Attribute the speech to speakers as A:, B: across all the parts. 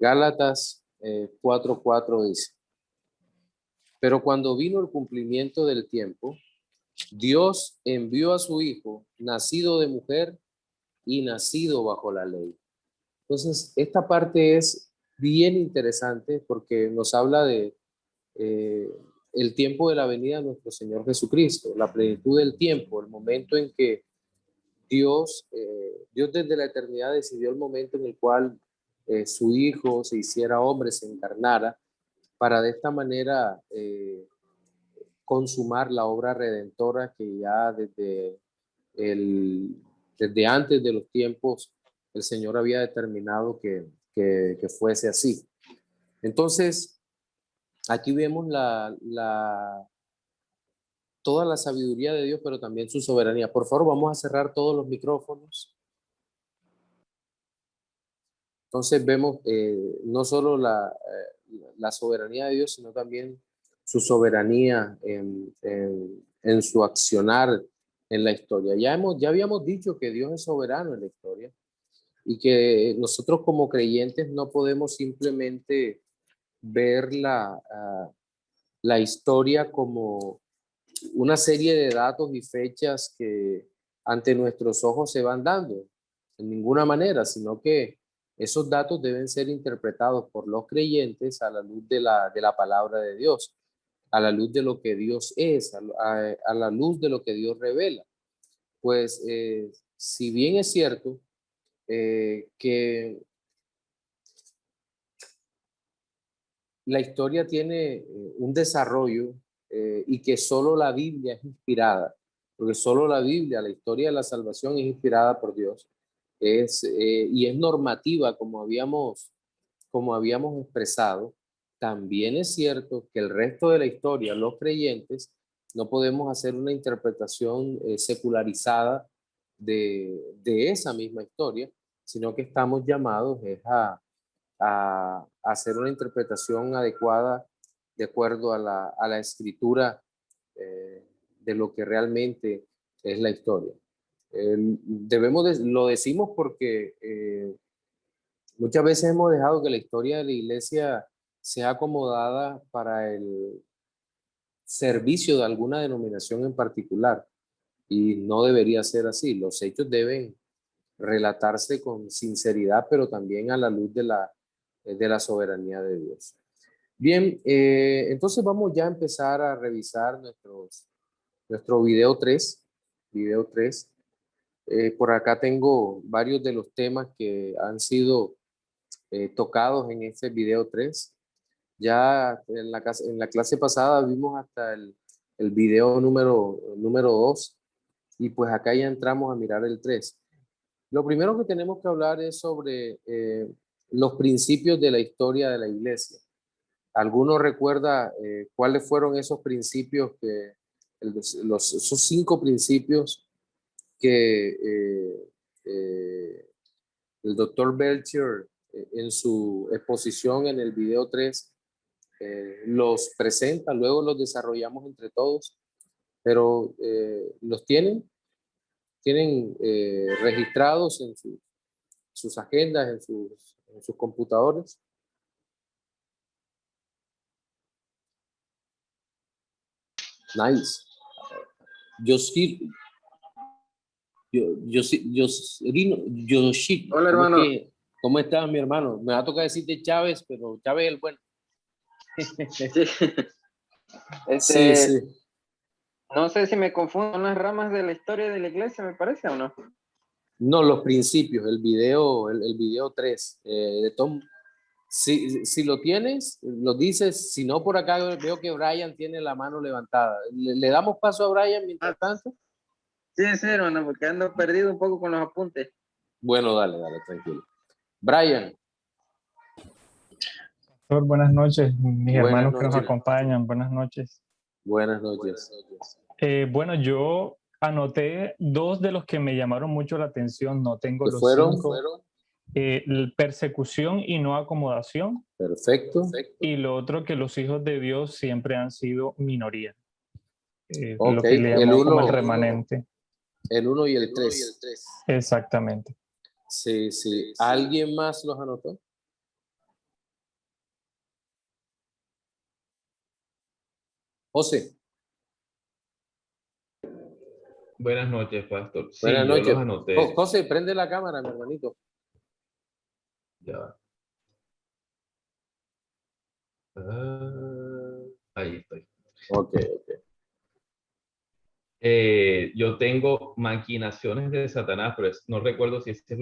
A: Gálatas 4:4 dice: pero cuando vino el cumplimiento del tiempo, Dios envió a su Hijo, nacido de mujer y nacido bajo la ley. Entonces, esta parte es bien interesante porque nos habla de el tiempo de la venida de nuestro Señor Jesucristo, la plenitud del tiempo, el momento en que Dios desde la eternidad decidió el momento en el cual su Hijo se hiciera hombre, se encarnara, para de esta manera consumar la obra redentora que ya desde antes de los tiempos el Señor había determinado que fuese así. Entonces, aquí vemos toda la sabiduría de Dios, pero también su soberanía. Por favor, vamos a cerrar todos los micrófonos. Entonces vemos no solo la soberanía de Dios, sino también su soberanía en su accionar en la historia. Ya habíamos dicho que Dios es soberano en la historia y que nosotros como creyentes no podemos simplemente ver la historia como una serie de datos y fechas que ante nuestros ojos se van dando, en ninguna manera, sino que esos datos deben ser interpretados por los creyentes a la luz de la palabra de Dios, a la luz de lo que Dios es, a la luz de lo que Dios revela. Pues si bien es cierto que la historia tiene un desarrollo y que solo la Biblia es inspirada, porque solo la Biblia, la historia de la salvación es inspirada por Dios, y es normativa como habíamos expresado. También es cierto que el resto de la historia, los creyentes, no podemos hacer una interpretación secularizada de esa misma historia, sino que estamos llamados a hacer una interpretación adecuada de acuerdo a la escritura de lo que realmente es la historia. Lo decimos porque muchas veces hemos dejado que la historia de la iglesia sea acomodada para el servicio de alguna denominación en particular y no debería ser así. Los hechos deben relatarse con sinceridad, pero también a la luz de la soberanía de Dios. Bien, entonces vamos ya a empezar a revisar nuestro video 3. Video 3. Por acá tengo varios de los temas que han sido tocados en este video 3. Ya en la clase pasada vimos hasta el video número 2 y pues acá ya entramos a mirar el 3. Lo primero que tenemos que hablar es sobre los principios de la historia de la iglesia. ¿Alguno recuerda cuáles fueron esos principios esos 5 principios que el doctor Belcher en su exposición en el video 3 los presenta, luego los desarrollamos entre todos, pero los tienen registrados en sus agendas, en sus computadores? Nice. Yoshi,
B: Hola, hermano.
A: ¿Cómo estás, mi hermano? Me va a tocar decirte Chávez, pero Chávez es el bueno.
B: Sí.
A: Sí.
B: No sé si me confundo con las ramas de la historia de la iglesia, me parece, ¿o no?
A: No, los principios, el video 3 de Tom. Si lo tienes, lo dices. Si no, por acá veo que Brian tiene la mano levantada. ¿Le damos paso a Brian mientras tanto?
B: Sí, hermano, porque ando perdido un poco con los apuntes.
A: Bueno, dale, tranquilo. Brian.
C: Buenas noches, mis hermanos que nos
A: noches.
C: acompañan. Buenas noches.
A: Buenas noches.
C: Bueno, yo anoté 2 de los que me llamaron mucho la atención. No tengo los
A: fueron?
C: 5. Persecución y no acomodación.
A: Perfecto.
C: Y lo otro, que los hijos de Dios siempre han sido minoría.
A: Okay.
C: Lo que le llamó como el remanente.
A: El 1 y el 3.
C: Exactamente.
A: Sí. ¿Alguien más los anotó? José,
D: Buenas noches, pastor.
A: buenas
D: Sí, yo los
A: noches.
D: anoté.
A: José, prende la cámara, mi hermanito.
D: Ya va. Ahí estoy.
A: Ok, ok.
D: Yo tengo maquinaciones de Satanás, pero no recuerdo si este es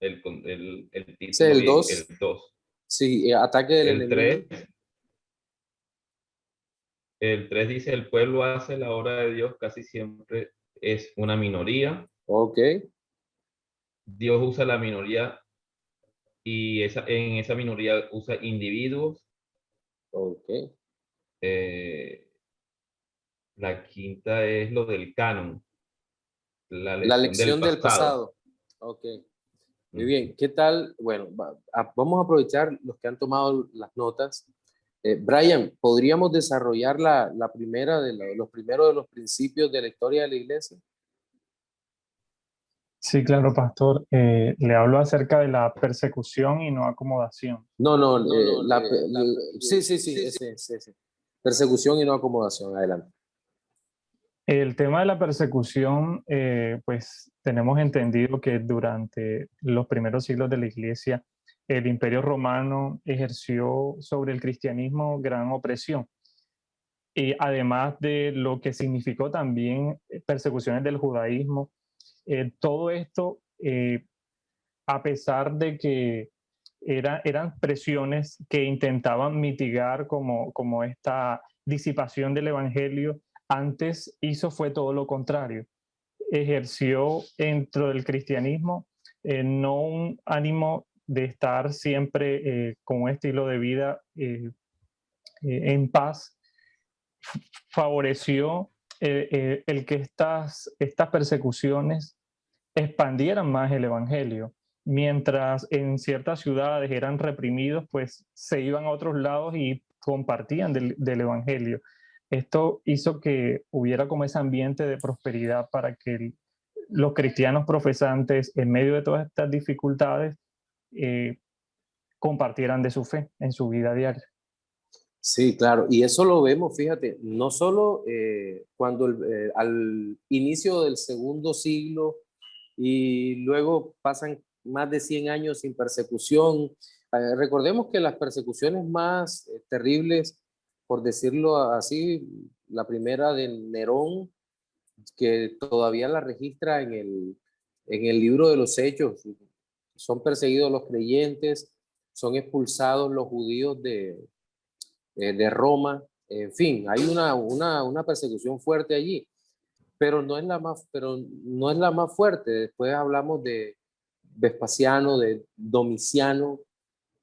D: el
A: Ese es
D: título
A: el
D: bien,
A: 2.
D: el 2.
A: Sí, ataque del
D: El
A: enemigo.
D: 3, el 3 dice, el pueblo hace la obra de Dios, casi siempre es una minoría.
A: Ok,
D: Dios usa la minoría y en esa minoría usa individuos.
A: ok.
D: Eh, la quinta es lo del canon, la
A: La
D: lección del
A: lección del
D: pasado.
A: pasado. Ok. Muy bien. ¿Qué tal? Bueno, vamos a aprovechar los que han tomado las notas. Brian, ¿podríamos desarrollar la primera los primeros de los principios de la historia de la iglesia?
C: Sí, claro, pastor. Le hablo acerca de la persecución y no acomodación.
A: No, no,
C: la-
A: sí, sí, sí, ese. Persecución y no acomodación. Adelante.
C: El tema de la persecución, pues tenemos entendido que durante los primeros siglos de la Iglesia, el Imperio Romano ejerció sobre el cristianismo gran opresión. Y además de lo que significó también persecuciones del judaísmo, todo esto, a pesar de que eran presiones que intentaban mitigar como esta disipación del evangelio, antes hizo fue todo lo contrario. Ejerció dentro del cristianismo no un ánimo de estar siempre con un estilo de vida en paz, favoreció el que estas persecuciones expandieran más el evangelio. Mientras en ciertas ciudades eran reprimidos, pues se iban a otros lados y compartían del evangelio. Esto hizo que hubiera como ese ambiente de prosperidad para que los cristianos profesantes, en medio de todas estas dificultades, eh, compartieran de su fe en su vida diaria.
A: Sí, claro, y eso lo vemos, fíjate, no solo cuando al inicio del segundo siglo y luego pasan más de 100 años sin persecución. Recordemos que las persecuciones más terribles, por decirlo así, la primera de Nerón, que todavía la registra en el libro de los Hechos, son perseguidos los creyentes, son expulsados los judíos de Roma, en fin, hay una persecución fuerte allí, pero no es la más fuerte. Después hablamos de Vespasiano, de Domiciano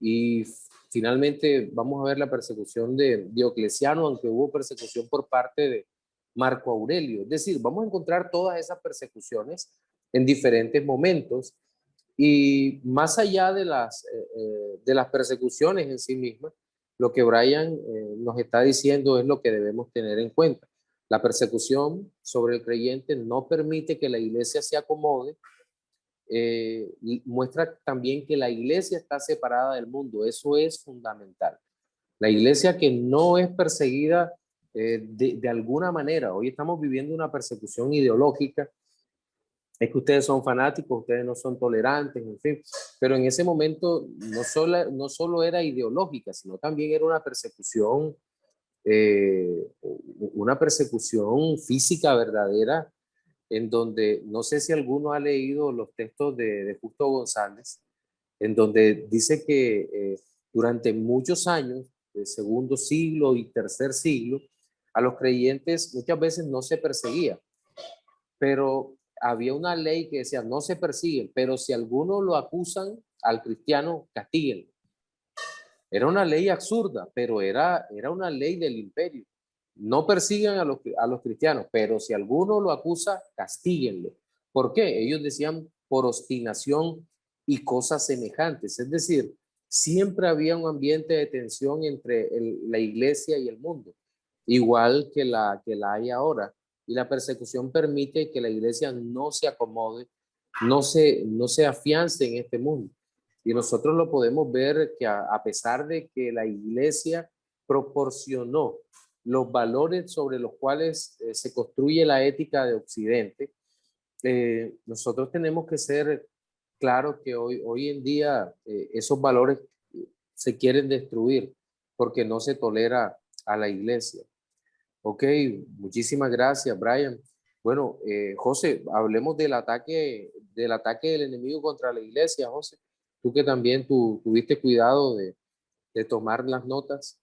A: y finalmente vamos a ver la persecución de Diocleciano, aunque hubo persecución por parte de Marco Aurelio. Es decir, vamos a encontrar todas esas persecuciones en diferentes momentos y más allá de las persecuciones en sí mismas, lo que Brian nos está diciendo es lo que debemos tener en cuenta. La persecución sobre el creyente no permite que la iglesia se acomode, muestra también que la iglesia está separada del mundo, eso es fundamental. La iglesia que no es perseguida de alguna manera, hoy estamos viviendo una persecución ideológica, es que ustedes son fanáticos, ustedes no son tolerantes, en fin, pero en ese momento no solo era ideológica, sino también era una persecución física verdadera, en donde no sé si alguno ha leído los textos de Justo González, en donde dice que durante muchos años, del segundo siglo y tercer siglo, a los creyentes muchas veces no se perseguía, pero había una ley que decía no se persiguen, pero si alguno lo acusan al cristiano, castíguenlo. Era una ley absurda, pero era una ley del imperio. No persigan a los cristianos, pero si alguno lo acusa, castíguenlo. ¿Por qué? Ellos decían por obstinación y cosas semejantes. Es decir, siempre había un ambiente de tensión entre la iglesia y el mundo, igual que la hay ahora. Y la persecución permite que la iglesia no se acomode, no se afiance en este mundo. Y nosotros lo podemos ver que a pesar de que la iglesia proporcionó los valores sobre los cuales se construye la ética de Occidente, nosotros tenemos que ser claros que hoy en día esos valores se quieren destruir porque no se tolera a la iglesia. Ok, muchísimas gracias, Brian. Bueno, José, hablemos del ataque del enemigo contra la iglesia, José. Tú que también tuviste cuidado de tomar las notas.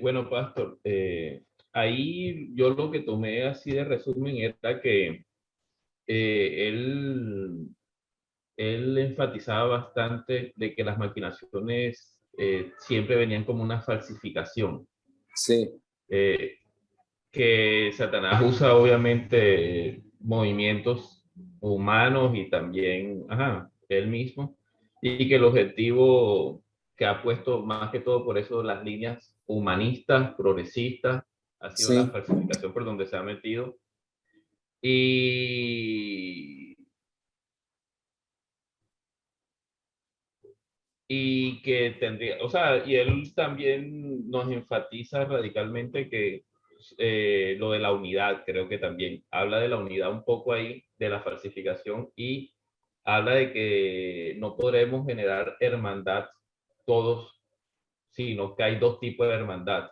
D: Bueno, Pastor, ahí yo lo que tomé así de resumen era que él enfatizaba bastante de que las maquinaciones siempre venían como una falsificación.
A: Sí.
D: Que Satanás usa obviamente movimientos humanos y también él mismo, y que el objetivo que ha puesto más que todo por eso las líneas humanistas, progresistas, ha sido la
A: Sí.
D: falsificación por donde se ha metido. Y que tendría, o sea, y él también nos enfatiza radicalmente que lo de la unidad, creo que también habla de la unidad un poco ahí, de la falsificación, y habla de que no podremos generar hermandad todos, sino que hay dos tipos de hermandad: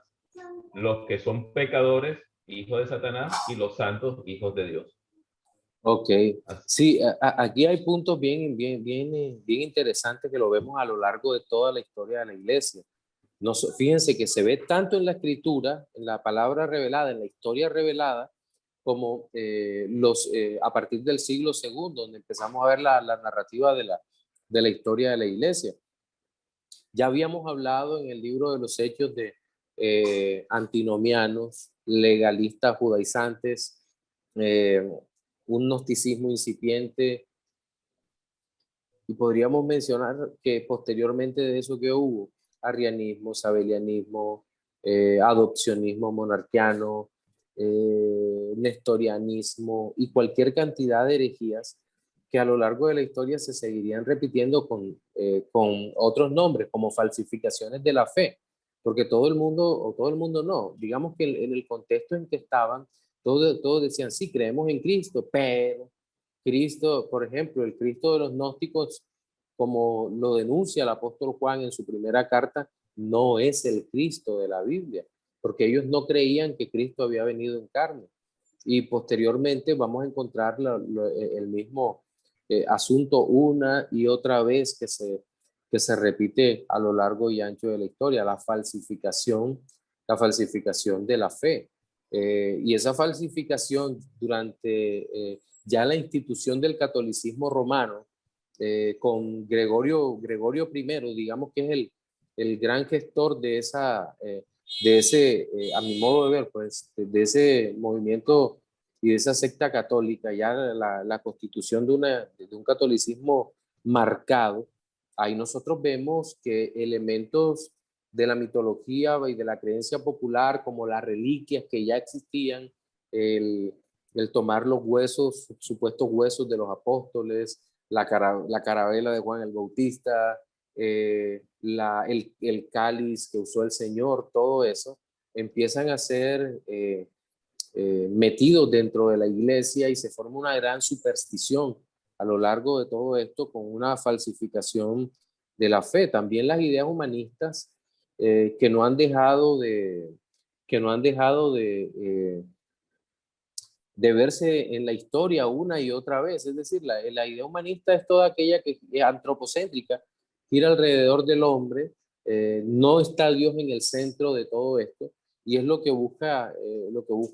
D: los que son pecadores, hijos de Satanás, y los santos, hijos de Dios.
A: Ok,
D: Así.
A: sí, aquí hay puntos bien interesantes que lo vemos a lo largo de toda la historia de la iglesia. Fíjense que se ve tanto en la escritura, en la palabra revelada, en la historia revelada, como a partir del siglo segundo, donde empezamos a ver la narrativa de la historia de la iglesia. Ya habíamos hablado en el libro de los Hechos de antinomianos, legalistas judaizantes, un gnosticismo incipiente, y podríamos mencionar que posteriormente de eso que hubo, arrianismo, sabelianismo, adopcionismo monarquiano, nestorianismo y cualquier cantidad de herejías que a lo largo de la historia se seguirían repitiendo con otros nombres, como falsificaciones de la fe, porque todo el mundo no, digamos que en el contexto en que estaban, todos decían, sí, creemos en Cristo, pero Cristo, por ejemplo, el Cristo de los gnósticos, como lo denuncia el apóstol Juan en su primera carta, no es el Cristo de la Biblia, porque ellos no creían que Cristo había venido en carne. Y posteriormente vamos a encontrar el mismo asunto una y otra vez que se repite a lo largo y ancho de la historia, la falsificación de la fe. Y esa falsificación durante ya la institución del catolicismo romano, con Gregorio I, digamos que es el gran gestor de ese, a mi modo de ver, pues, de ese movimiento y de esa secta católica, ya la constitución de un catolicismo marcado. Ahí nosotros vemos que elementos de la mitología y de la creencia popular, como las reliquias que ya existían, el, el tomar los huesos, supuestos huesos de los apóstoles, la carabela de Juan el Bautista, el cáliz que usó el Señor, todo eso, empiezan a ser metidos dentro de la iglesia y se forma una gran superstición a lo largo de todo esto con una falsificación de la fe. También las ideas humanistas que no han dejado de verse en la historia una y otra vez. Es decir, la idea humanista es toda aquella que es antropocéntrica, gira alrededor del hombre, no está Dios en el centro de todo esto, y es lo que busca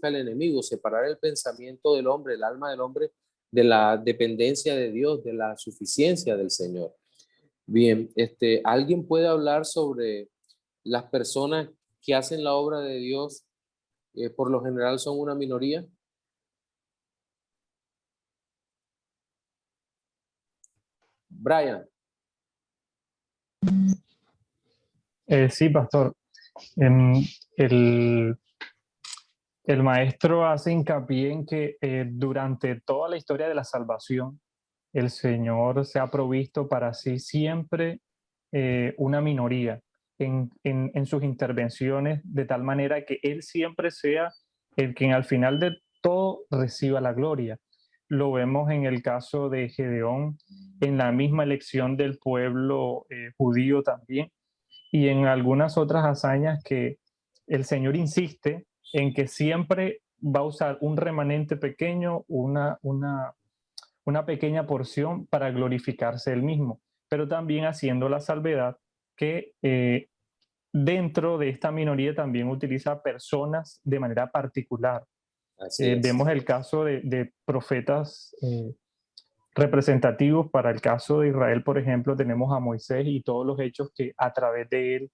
A: el enemigo, separar el pensamiento del hombre, el alma del hombre, de la dependencia de Dios, de la suficiencia del Señor. Bien, ¿alguien puede hablar sobre las personas que hacen la obra de Dios? Por lo general son una minoría. Brian.
C: Sí, pastor. En el, el maestro hace hincapié en que durante toda la historia de la salvación, el Señor se ha provisto para sí siempre una minoría, en sus intervenciones, de tal manera que Él siempre sea el quien al final de todo reciba la gloria. Lo vemos en el caso de Gedeón, en la misma elección del pueblo judío también, y en algunas otras hazañas que el Señor insiste en que siempre va a usar un remanente pequeño, una pequeña porción para glorificarse él mismo, pero también haciendo la salvedad que dentro de esta minoría también utiliza personas de manera particular.
A: Así es.
C: Vemos el caso de profetas representativos. Para el caso de Israel, por ejemplo, tenemos a Moisés y todos los hechos que a través de él,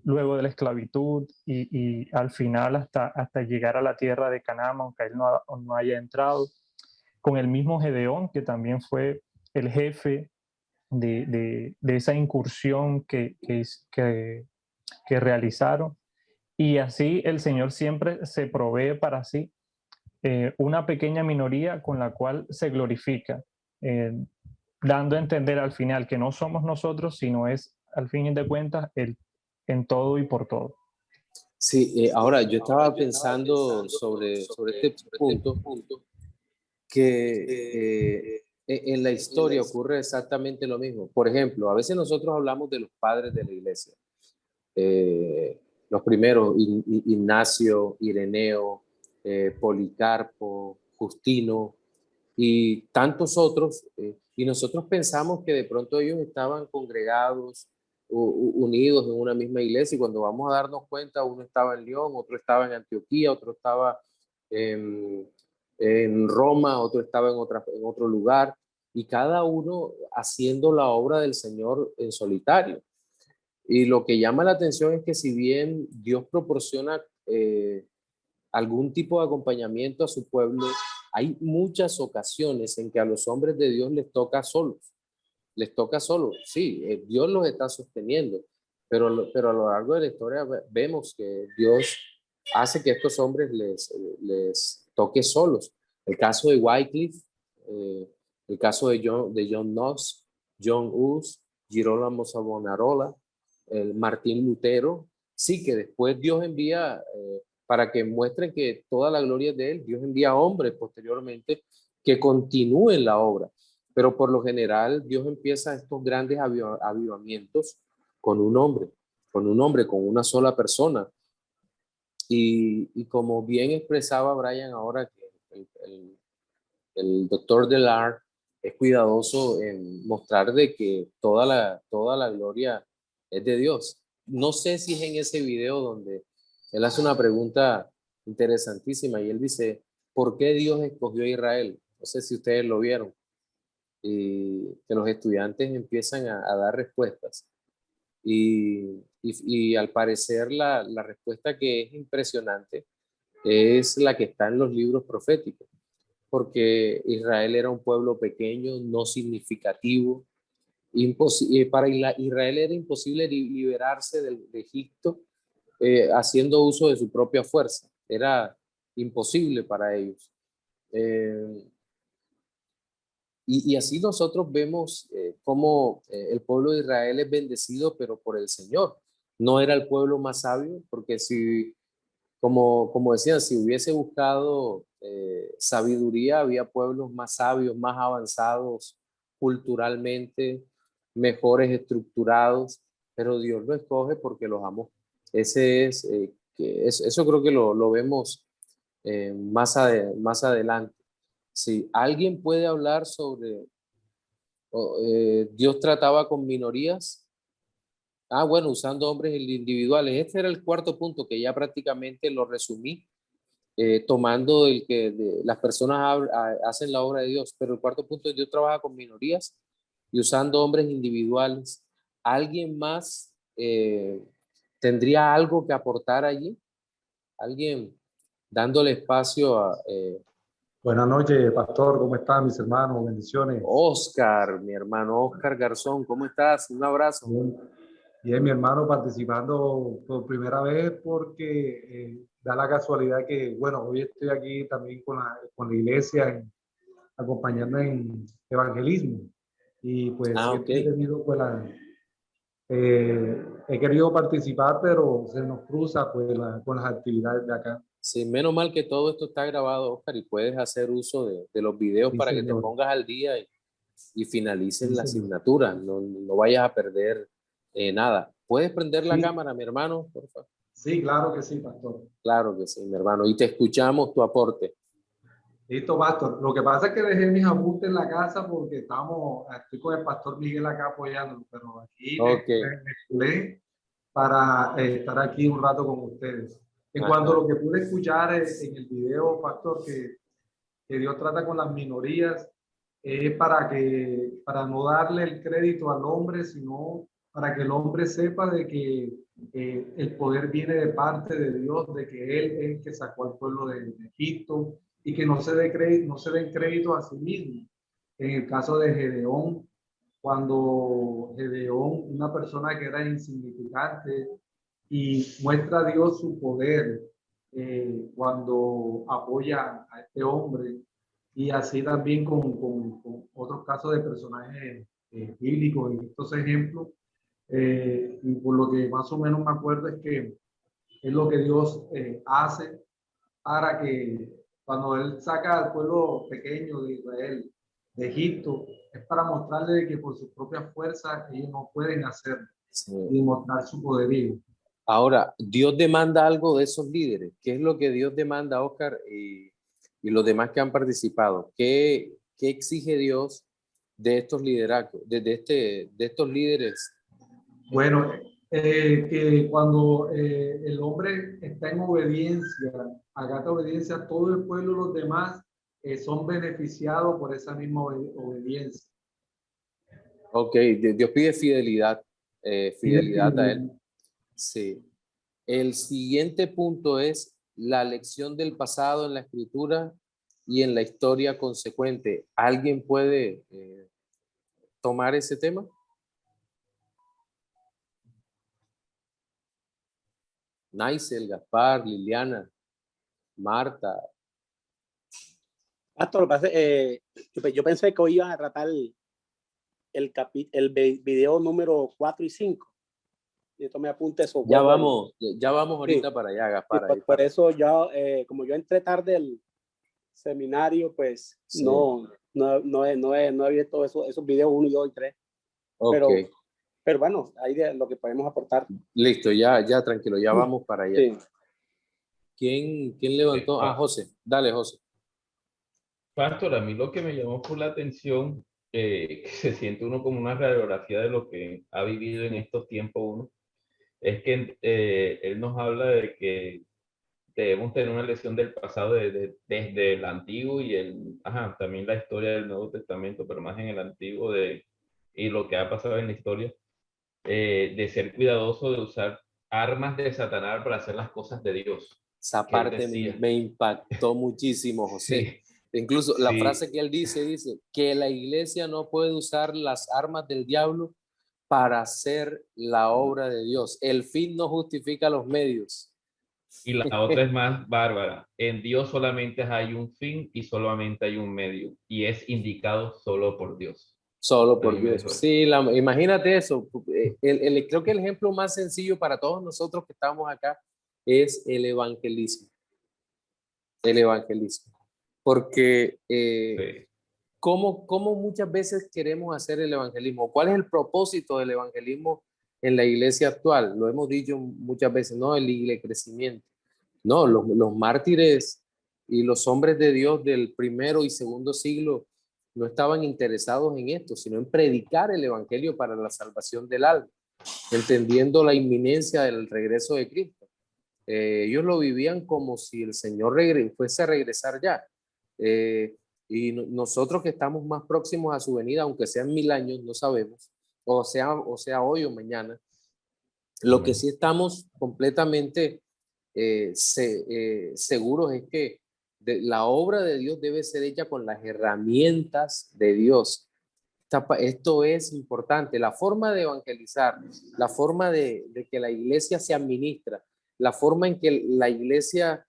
C: luego de la esclavitud y al final hasta llegar a la tierra de Canaán, aunque él no haya entrado, con el mismo Gedeón, que también fue el jefe de esa incursión que realizaron. Y así el Señor siempre se provee para sí una pequeña minoría con la cual se glorifica, dando a entender al final que no somos nosotros, sino es, al fin de cuentas, Él en todo y por todo.
A: Sí, ahora yo estaba pensando sobre este punto, que en la historia ocurre exactamente lo mismo. Por ejemplo, a veces nosotros hablamos de los padres de la iglesia. Los primeros, Ignacio, Ireneo, Policarpo, Justino y tantos otros, y nosotros pensamos que de pronto ellos estaban congregados, unidos en una misma iglesia, y cuando vamos a darnos cuenta, uno estaba en León, otro estaba en Antioquía, otro estaba en Roma, otro estaba en otro lugar, y cada uno haciendo la obra del Señor en solitario. Y lo que llama la atención es que si bien Dios proporciona algún tipo de acompañamiento a su pueblo, hay muchas ocasiones en que a los hombres de Dios les toca solos. Les toca solos, sí, Dios los está sosteniendo, pero a lo largo de la historia vemos que Dios hace que estos hombres les toque solos. El caso de Wycliffe, el caso de John Knox, John Hus, Girolamo Savonarola, Martín Lutero, sí, que después Dios envía, para que muestren que toda la gloria es de Él, Dios envía hombres posteriormente que continúen la obra. Pero por lo general Dios empieza estos grandes avivamientos con un hombre, con una sola persona. Y como bien expresaba Brian ahora, que el doctor Delar es cuidadoso en mostrar de que toda la gloria es de Dios. No sé si es en ese video donde él hace una pregunta interesantísima y él dice, ¿por qué Dios escogió a Israel? No sé si ustedes lo vieron. Y que los estudiantes empiezan a dar respuestas. Y al parecer la respuesta que es impresionante es la que está en los libros proféticos, porque Israel era un pueblo pequeño, no significativo. Para Israel era imposible liberarse de Egipto haciendo uso de su propia fuerza. Era imposible para ellos. Y así nosotros vemos cómo el pueblo de Israel es bendecido, pero por el Señor. No era el pueblo más sabio, porque si, como decían, si hubiese buscado sabiduría, había pueblos más sabios, más avanzados culturalmente, mejores estructurados, pero Dios lo escoge porque los amó. Eso creo que lo vemos más adelante. Si alguien puede hablar sobre Dios trataba con minorías, bueno, usando hombres individuales. Este era el cuarto punto que ya prácticamente lo resumí, tomando el que las personas hacen la obra de Dios, pero el cuarto punto es Dios trabaja con minorías y usando hombres individuales. ¿Alguien más tendría algo que aportar allí? ¿Alguien dándole espacio a...
E: Buenas noches, pastor. ¿Cómo están mis hermanos? Bendiciones.
A: Oscar, mi hermano Oscar Garzón, ¿cómo estás? Un abrazo.
E: Bien, bien, mi hermano, participando por primera vez porque da la casualidad que, bueno, hoy estoy aquí también con la iglesia, acompañando en evangelismo. Y pues siempre he
A: Ok.
E: tenido pues, he querido participar, pero se nos cruza pues, con las actividades de acá.
A: Sí, menos mal que todo esto está grabado, Oscar, y puedes hacer uso de los videos
E: Sí,
A: para que te
E: señor.
A: pongas al día y finalices
E: Sí,
A: la
E: señor.
A: asignatura. No, no vayas a perder nada. ¿Puedes prender la
E: Sí.
A: cámara, mi hermano, por favor?
E: Sí, claro que sí, pastor.
A: Claro que sí, mi hermano. Y te escuchamos tu aporte.
E: Listo, pastor. Lo que pasa es que dejé mis apuntes en la casa porque estoy con el pastor Miguel acá apoyándolo, pero aquí
A: Ok.
E: me colé para estar aquí un rato con ustedes. En cuanto a
A: Ajá.
E: lo que pude escuchar en el video, pastor, que Dios trata con las minorías, es para no darle el crédito al hombre, sino para que el hombre sepa de que el poder viene de parte de Dios, de que Él es el que sacó al pueblo de Egipto y que no se dé crédito, no se den crédito a sí mismo. En el caso de Gedeón, cuando Gedeón, una persona que era insignificante, y muestra a Dios su poder cuando apoya a este hombre, y así también con otros casos de personajes bíblicos en estos ejemplos. Y por lo que más o menos me acuerdo es que es lo que Dios hace para que cuando Él saca al pueblo pequeño de Israel de Egipto, es para mostrarle que por sus propias fuerzas ellos no pueden hacerlo
A: Sí.
E: y mostrar su poderío.
A: Ahora, Dios demanda algo de esos líderes. ¿Qué es lo que Dios demanda, Oscar, y los demás que han participado? ¿Qué exige Dios de estos liderazgos, de estos líderes?
E: Bueno, que cuando el hombre está en obediencia, acata obediencia, todo el pueblo y los demás son beneficiados por esa misma obediencia.
A: Ok, Dios pide fidelidad, fidelidad a Él. Sí. El siguiente punto es la lección del pasado en la escritura y en la historia consecuente. ¿Alguien puede tomar ese tema? Naisel, Gaspar, Liliana, Marta.
F: Pastor, yo pensé que hoy iban a tratar el video número 4 y 5. Y esto me apunte eso.
A: Ya vamos ahorita
F: Sí.
A: para allá, Gaspar.
F: Por eso ya, como yo entré tarde el seminario, pues
A: Sí.
F: no he visto esos videos 1 y 2 y 3.
A: Ok.
F: Pero bueno, ahí de lo que podemos aportar.
A: Listo, ya tranquilo, ya vamos para allá.
F: Sí.
A: ¿Quién levantó? Ah, José. Dale, José.
D: Pastor, a mí lo que me llamó por la atención, que se siente uno como una radiografía de lo que ha vivido en estos tiempos uno, es que él nos habla de que debemos tener una lección del pasado desde el antiguo y también la historia del Nuevo Testamento, pero más en el antiguo y lo que ha pasado en la historia, de ser cuidadoso de usar armas de Satanás para hacer las cosas de Dios.
A: Esa
D: Que él
A: parte
D: decía.
A: me impactó muchísimo, José.
D: Sí,
A: Incluso la
D: sí.
A: frase que él dice que la iglesia no puede usar las armas del diablo para hacer la obra de Dios. El fin no justifica los medios.
D: Y la otra es más bárbara. En Dios solamente hay un fin y solamente hay un medio. Y es indicado solo por Dios.
A: Solo
D: A
A: por
D: mí me
A: Dios.
D: dejó eso.
A: Sí, imagínate eso. Creo que el ejemplo más sencillo para todos nosotros que estamos acá es el evangelismo. El evangelismo. Porque
D: Sí.
A: ¿cómo muchas veces queremos hacer el evangelismo? ¿Cuál es el propósito del evangelismo en la iglesia actual? Lo hemos dicho muchas veces, ¿no? El crecimiento. No, los mártires y los hombres de Dios del primero y segundo siglo no estaban interesados en esto, sino en predicar el evangelio para la salvación del alma, entendiendo la inminencia del regreso de Cristo. Ellos lo vivían como si el Señor fuese a regresar ya. Y nosotros que estamos más próximos a su venida, aunque sean 1000 años, no sabemos, o sea hoy o mañana, lo que sí estamos completamente seguros es que la obra de Dios debe ser hecha con las herramientas de Dios. Esto es importante. La forma de evangelizar, la forma de que la iglesia se administra, la forma en que la iglesia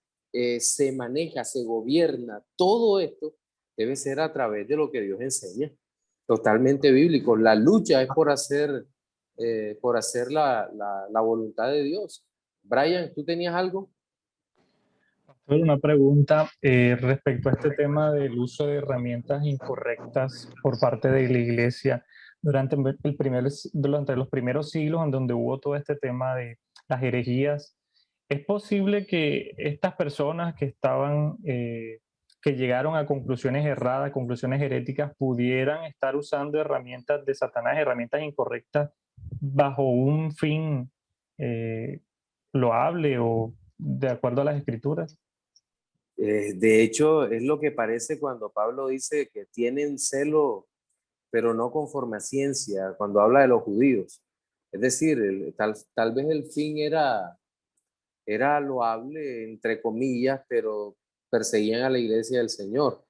A: se maneja, se gobierna, todo esto debe ser a través de lo que Dios enseña. Totalmente bíblico. La lucha es por hacer por hacer la voluntad de Dios. Brian, ¿tú tenías algo?
C: Una pregunta respecto a este tema del uso de herramientas incorrectas por parte de la iglesia durante los primeros siglos en donde hubo todo este tema de las herejías. ¿Es posible que estas personas que que llegaron a conclusiones erradas, conclusiones heréticas, pudieran estar usando herramientas de Satanás, herramientas incorrectas, bajo un fin loable o de acuerdo a las escrituras?
A: De hecho, es lo que parece cuando Pablo dice que tienen celo, pero no conforme a ciencia, cuando habla de los judíos. Es decir, tal vez el fin era loable, entre comillas, pero perseguían a la iglesia del Señor.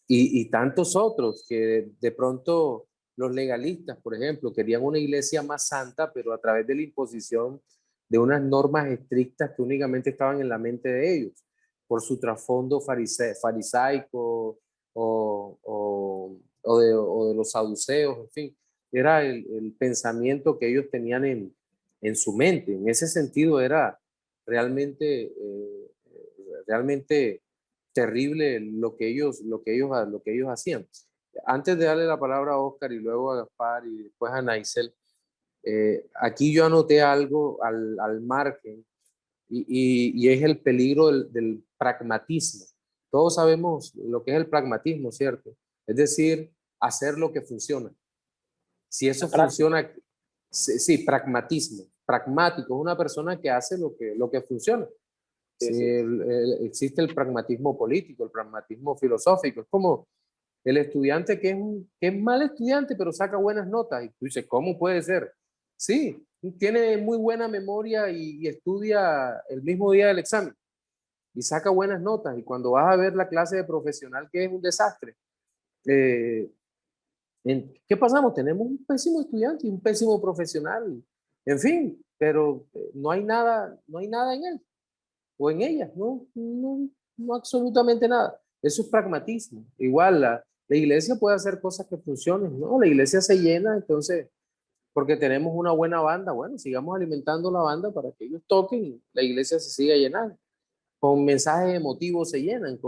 A: Y tantos otros que de pronto los legalistas, por ejemplo, querían una iglesia más santa, pero a través de la imposición de unas normas estrictas que únicamente estaban en la mente de ellos, por su trasfondo farisaico o de los saduceos, en fin. Era el pensamiento que ellos tenían en su mente. En ese sentido era realmente, realmente terrible lo que ellos hacían. Antes de darle la palabra a Oscar y luego a Gaspar y después a Naisel, aquí yo anoté algo al margen y es el peligro del pragmatismo. Todos sabemos lo que es el pragmatismo, ¿cierto? Es decir, hacer lo que funciona. Si eso funciona, sí, pragmatismo. Pragmático es una persona que hace lo que funciona. Sí, existe el pragmatismo político, el pragmatismo filosófico. Es como el estudiante que es mal estudiante, pero saca buenas notas. Y tú dices, ¿cómo puede ser? Sí, tiene muy buena memoria y estudia el mismo día del examen y saca buenas notas. Y cuando vas a ver la clase de profesional, que es un desastre, ¿qué pasamos? Tenemos un pésimo estudiante y un pésimo profesional. En fin, pero no hay nada en él o en ella, no absolutamente nada. Eso es pragmatismo. Igual la iglesia puede hacer cosas que funcionen, ¿no? La iglesia se llena, entonces, porque tenemos una buena banda, bueno, sigamos alimentando la banda para que ellos toquen y la iglesia se siga llenando. Con mensajes emotivos se llenan,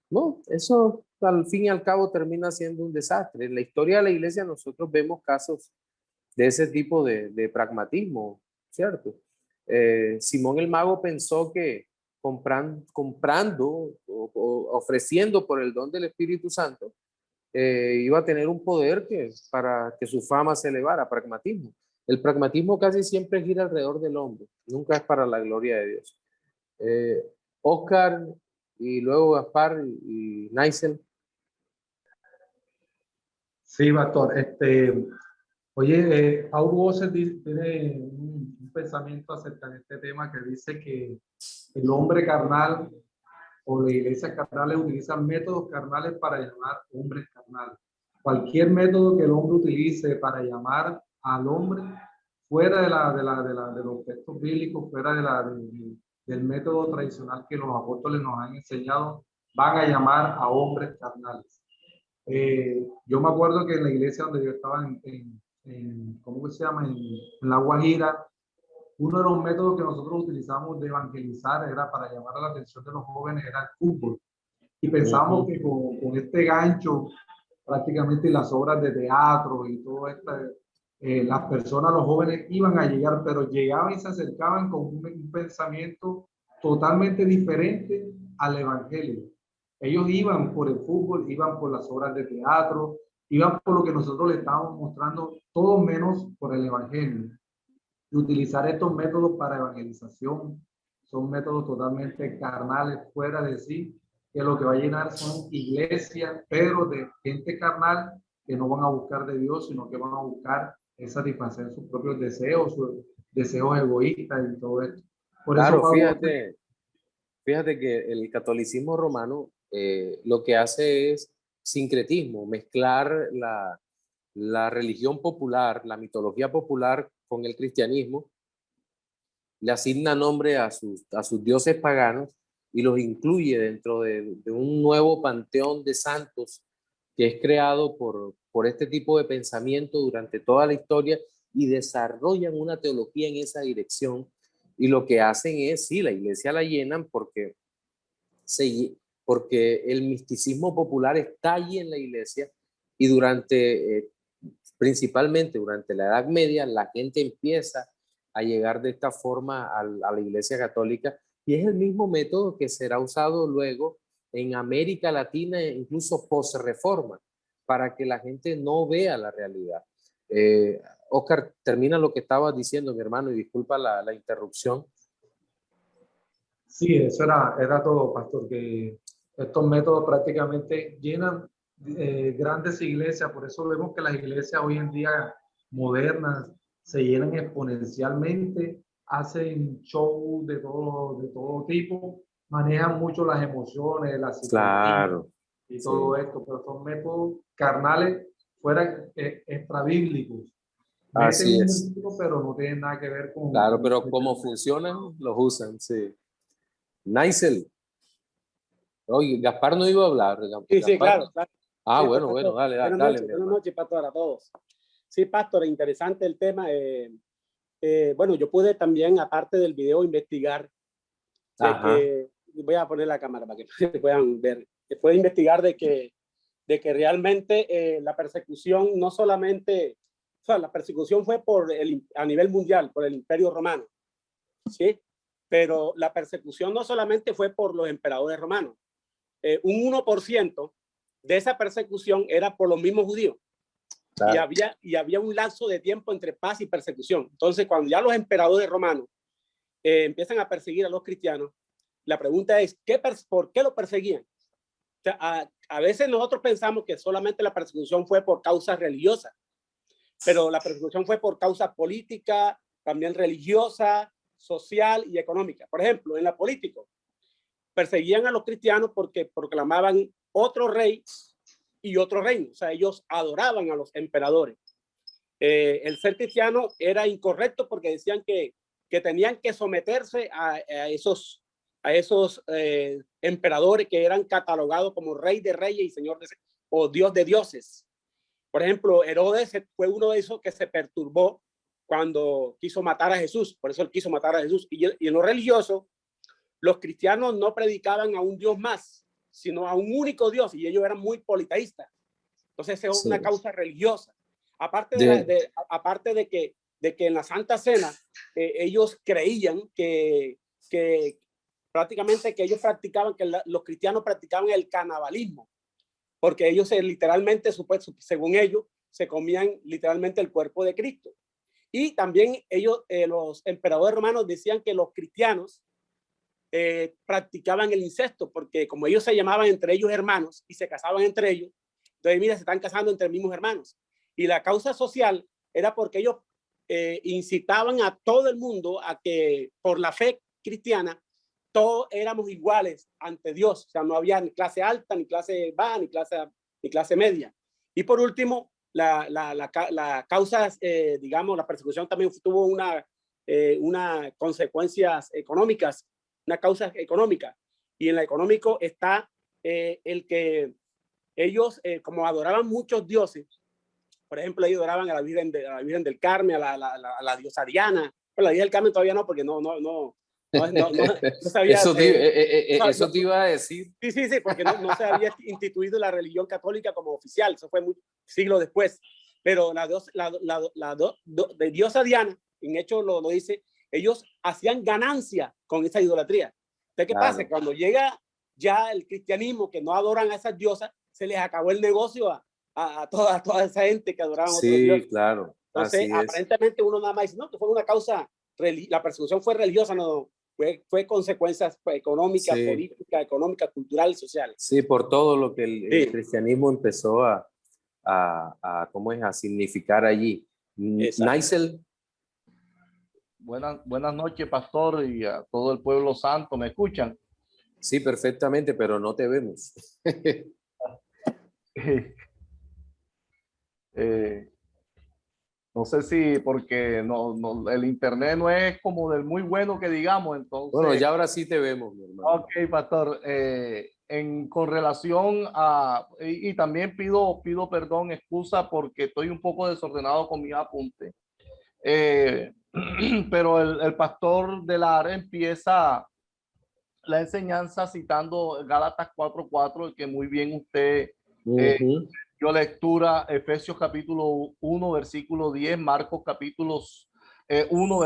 A: no, eso al fin y al cabo termina siendo un desastre. En la historia de la iglesia nosotros vemos casos de ese tipo de pragmatismo, ¿cierto? Simón el Mago pensó que comprando o ofreciendo por el don del Espíritu Santo, iba a tener un poder para que su fama se elevara, pragmatismo. El pragmatismo casi siempre gira alrededor del hombre, nunca es para la gloria de Dios. Oscar y luego Gaspar y Naisel.
E: Sí, pastor. Oye, Paul Wasser tiene un pensamiento acerca de este tema que dice que el hombre carnal o la iglesia carnales utilizan métodos carnales para llamar hombres carnales. Cualquier método que el hombre utilice para llamar al hombre fuera de los textos bíblicos, fuera del método tradicional que los apóstoles nos han enseñado, van a llamar a hombres carnales. Yo me acuerdo que en la iglesia donde yo estaba ¿cómo se llama? En La Guajira, uno de los métodos que nosotros utilizamos de evangelizar era para llamar la atención de los jóvenes, era el fútbol. Y pensábamos que con este gancho, prácticamente las obras de teatro y todo esto, las personas, los jóvenes iban a llegar, pero llegaban y se acercaban con un pensamiento totalmente diferente al evangelio. Ellos iban por el fútbol, iban por las obras de teatro, iban por lo que nosotros les estábamos mostrando, todo menos por el evangelio. Y utilizar estos métodos para evangelización son métodos totalmente carnales, fuera de sí, que lo que va a llenar son iglesias, pero de gente carnal que no van a buscar de Dios, sino que van a buscar es satisfacer sus propios deseos, sus deseos egoístas y todo esto. Por
A: Claro,
E: eso,
A: fíjate que el catolicismo romano lo que hace es sincretismo, mezclar la religión popular, la mitología popular con el cristianismo, le asigna nombre a sus dioses paganos y los incluye dentro de un nuevo panteón de santos que es creado por este tipo de pensamiento durante toda la historia y desarrollan una teología en esa dirección. Y lo que hacen es, sí, la iglesia la llenan porque el misticismo popular está allí en la iglesia y principalmente durante la Edad Media, la gente empieza a llegar de esta forma a la iglesia católica y es el mismo método que será usado luego en América Latina, incluso post-reforma, para que la gente no vea la realidad. Oscar, termina lo que estabas diciendo, mi hermano, y disculpa la interrupción.
E: Sí, eso era todo, pastor, que estos métodos prácticamente llenan grandes iglesias, por eso vemos que las iglesias hoy en día modernas se llenan exponencialmente, hacen shows de todo tipo, manejan mucho las emociones, la psicología
A: Claro,
E: y
A: sí.
E: todo esto, pero son métodos carnales fuera extrabíblicos.
A: Así
E: Meten un
A: es.
E: versículo, pero no tienen nada que ver con...
A: Claro, pero cómo funcionan, los usan, sí. Naisel. Oye, Gaspar no iba a hablar.
F: Sí, sí,
A: Gaspar.
F: claro, claro.
A: Ah,
F: Sí,
A: bueno,
F: pastor.
A: dale,
F: Buenas
A: dale,
F: noches,
A: mi
F: buenas
A: hermano.
F: noches, pastor, a todos. Sí, pastor, interesante el tema. Bueno, yo pude también, aparte del video, investigar de que, voy a poner la cámara para que puedan ver, pude investigar de que realmente la persecución no solamente, o sea, la persecución fue a nivel mundial, por el Imperio Romano, ¿sí? Pero la persecución no solamente fue por los emperadores romanos, un 1% de esa persecución era por los mismos judíos. Claro. Y había un lapso de tiempo entre paz y persecución. Entonces, cuando ya los emperadores romanos empiezan a perseguir a los cristianos, la pregunta es, ¿por qué lo perseguían? O sea, a veces nosotros pensamos que solamente la persecución fue por causas religiosas, pero la persecución fue por causa política, también religiosa, social y económica. Por ejemplo, en la política, perseguían a los cristianos porque proclamaban otro rey y otro reino. O sea, ellos adoraban a los emperadores. El ser cristiano era incorrecto porque decían que tenían que someterse a esos emperadores que eran catalogados como rey de reyes y señor de o dios de dioses. Por ejemplo, Herodes fue uno de esos que se perturbó cuando quiso matar a Jesús. Por eso él quiso matar a Jesús. Y en lo religioso, los cristianos no predicaban a un Dios más, sino a un único Dios, y ellos eran muy politeístas. Entonces, es una causa religiosa. Aparte de que en la Santa Cena ellos creían que prácticamente que ellos practicaban, que los cristianos practicaban el canibalismo, porque ellos literalmente, según ellos, se comían literalmente el cuerpo de Cristo. Y también ellos, los emperadores romanos decían que los cristianos practicaban el incesto, porque como ellos se llamaban entre ellos hermanos y se casaban entre ellos, entonces mira, se están casando entre mismos hermanos. Y la causa social era porque ellos incitaban a todo el mundo a que por la fe cristiana todos éramos iguales ante Dios. O sea, no había ni clase alta, ni clase baja, ni clase media. Y por último, la causa, digamos, la persecución también tuvo una consecuencias económicas, una causa económica. Y en la económico está el que ellos, como adoraban muchos dioses, por ejemplo, ellos adoraban a la Virgen del Carmen, a la diosa Diana. Pero la Virgen del Carmen todavía no, porque no sabía.
A: Eso te iba a decir.
F: Sí, porque no se había instituido la religión católica como oficial. Eso fue siglos después. Pero de diosa Diana, en hecho lo dice, ellos hacían ganancia con esa idolatría. Entonces, ¿qué pasa? Cuando llega ya el cristianismo, que no adoran a esas diosas, se les acabó el negocio a toda esa gente que adoraban otros dioses.
A: Sí, claro.
F: Entonces, aparentemente uno nada más dice, no, que fue una causa, la persecución fue religiosa, no, fue consecuencias económicas, políticas, económicas, culturales, sociales.
A: Sí, por todo lo que el cristianismo empezó a significar allí. Naisel.
G: Buenas noches, pastor, y a todo el pueblo santo. ¿Me escuchan?
A: Sí, perfectamente, pero no te vemos.
G: No sé si porque el internet no es como del muy bueno que digamos, entonces.
A: Bueno, ya ahora sí te vemos, mi hermano.
G: Ok, pastor. con relación a, y también pido perdón, excusa, porque estoy un poco desordenado con mi apunte. Pero el pastor de la área empieza la enseñanza citando Gálatas 4:4, el que muy bien usted dio lectura, Efesios capítulo 1, versículo 10, Marcos capítulos 1,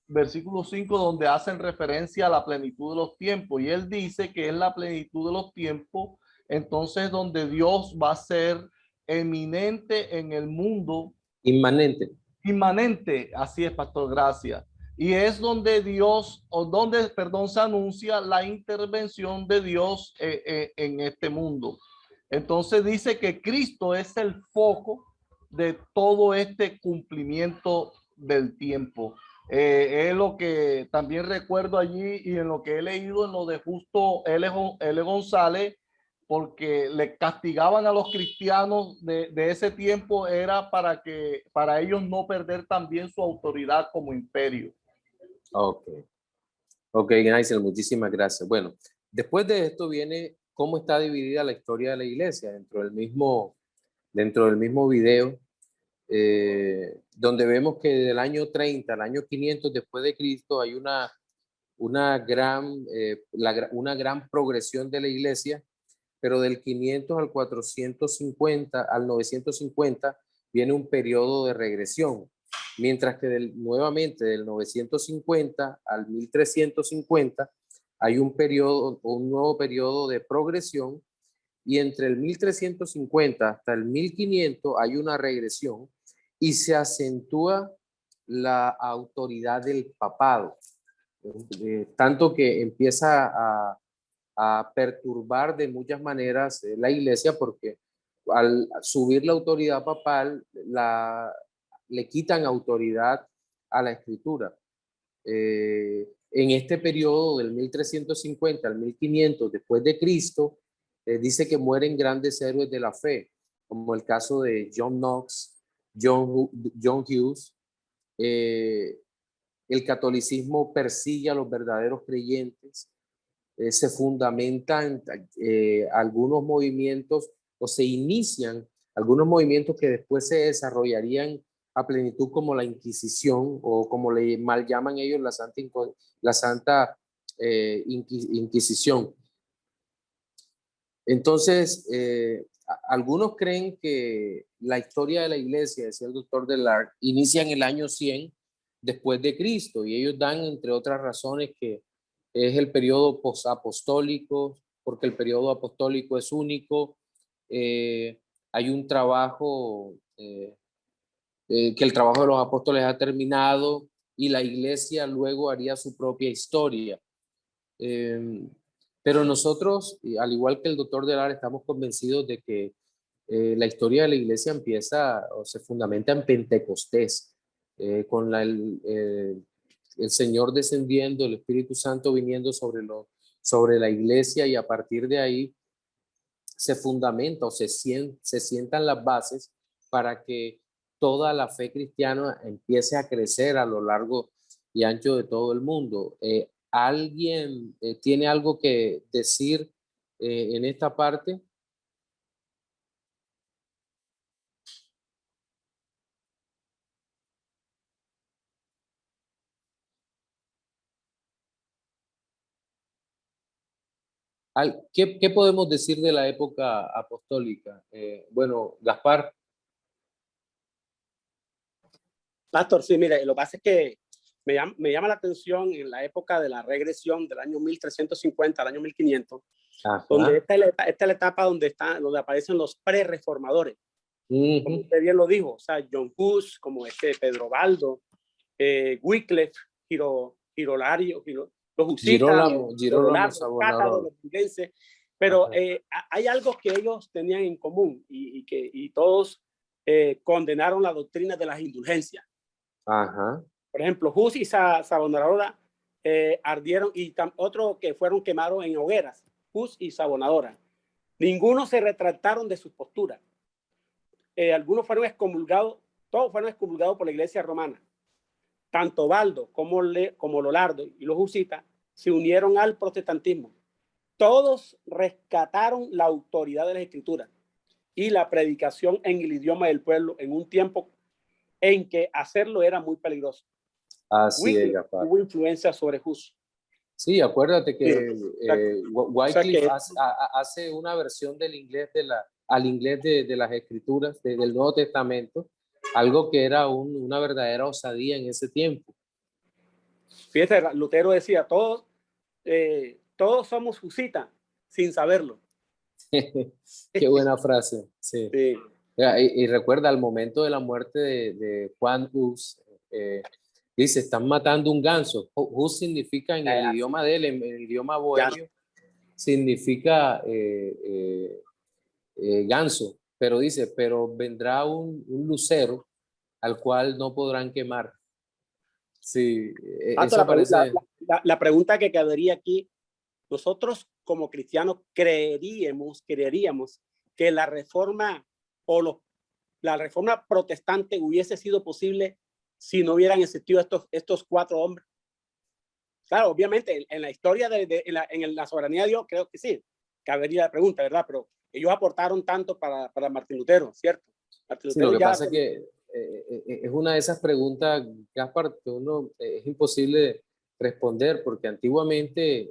G: versículo 5, donde hacen referencia a la plenitud de los tiempos. Y él dice que es la plenitud de los tiempos, entonces donde Dios va a ser eminente en el mundo.
A: Inmanente.
G: Inmanente, así es, pastor, gracias. Y es donde Dios, o donde, perdón, se anuncia la intervención de Dios en este mundo. Entonces dice que Cristo es el foco de todo este cumplimiento del tiempo. Es lo que también recuerdo allí y en lo que he leído en lo de Justo L. González, porque le castigaban a los cristianos de ese tiempo, era para ellos no perder también su autoridad como imperio.
A: Ok, Geisel, muchísimas gracias. Bueno, después de esto viene cómo está dividida la historia de la iglesia dentro del mismo video, donde vemos que del año 30 al año 500 después de Cristo hay una gran progresión de la iglesia, pero del 500 al 450 al 950 viene un periodo de regresión, mientras que nuevamente del 950 al 1350 hay un nuevo periodo de progresión, y entre el 1350 hasta el 1500 hay una regresión y se acentúa la autoridad del papado, tanto que empieza a perturbar de muchas maneras la iglesia, porque al subir la autoridad papal le quitan autoridad a la escritura. En este periodo del 1350 al 1500 después de Cristo, dice que mueren grandes héroes de la fe, como el caso de John Knox, John Hughes. El catolicismo persigue a los verdaderos creyentes. Se fundamentan algunos movimientos, o se inician algunos movimientos que después se desarrollarían a plenitud, como la Inquisición, o como le mal llaman ellos, la Santa Inquisición. Entonces, algunos creen que la historia de la iglesia, decía el doctor Delard, inicia en el año 100 después de Cristo, y ellos dan, entre otras razones, que es el periodo posapostólico, porque el periodo apostólico es único. Hay un trabajo, que el trabajo de los apóstoles ha terminado y la iglesia luego haría su propia historia. Pero nosotros, al igual que el doctor Delar, estamos convencidos de que la historia de la iglesia empieza o se fundamenta en Pentecostés, con el Señor descendiendo, el Espíritu Santo viniendo sobre la iglesia, y a partir de ahí se fundamenta o se sientan las bases para que toda la fe cristiana empiece a crecer a lo largo y ancho de todo el mundo. ¿Alguien tiene algo que decir en esta parte? ¿Qué podemos decir de la época apostólica? Bueno, Gaspar.
F: Pastor, sí, mire, lo que pasa es que me llama la atención en la época de la regresión del año 1350 al año 1500, ajá, donde esta es la etapa donde aparecen los pre-reformadores. Como usted bien lo dijo, o sea, John Hus, como Pedro Baldo, Wycliffe, Girolario, los husitas, los budenses, pero hay algo que ellos tenían en común, y todos condenaron la doctrina de las indulgencias.
A: Ajá.
F: Por ejemplo, Hus y Savonadora ardieron, y otros que fueron quemados en hogueras, Hus y Savonadora. Ninguno se retractaron de sus posturas. Algunos fueron excomulgados, todos fueron excomulgados por la iglesia romana. Tanto Baldo como Lolardo y los husitas se unieron al protestantismo. todos rescataron la autoridad de la escritura y la predicación en el idioma del pueblo en un tiempo en que hacerlo era muy peligroso.
A: Así es, Gaspar.
F: Hubo influencia sobre Hus.
A: Sí, acuérdate que Wycliffe
F: o sea
A: hace una versión del inglés al inglés de las escrituras del Nuevo Testamento, algo que era una verdadera osadía en ese tiempo.
F: Fíjate, Lutero decía, todos somos husitas sin saberlo.
A: Qué buena frase. Sí.
F: Sí.
A: Y recuerda, al momento de la muerte de Juan Hus, dice, están matando un ganso. Hus significa en el idioma de él, en el idioma bohemio, significa ganso. Pero dice, pero vendrá un lucero al cual no podrán quemar. Sí, eso parece...
F: La pregunta que quedaría aquí, nosotros como cristianos creeríamos que la reforma la reforma protestante hubiese sido posible si no hubieran existido estos 4 hombres. Claro, obviamente en la historia en la soberanía de Dios, creo que sí, cabería la pregunta, ¿verdad? Pero ellos aportaron tanto para Martín Lutero, ¿cierto? Martín Lutero
A: sí, lo que pasa es que es una de esas preguntas, Gaspar, que uno es imposible responder, porque antiguamente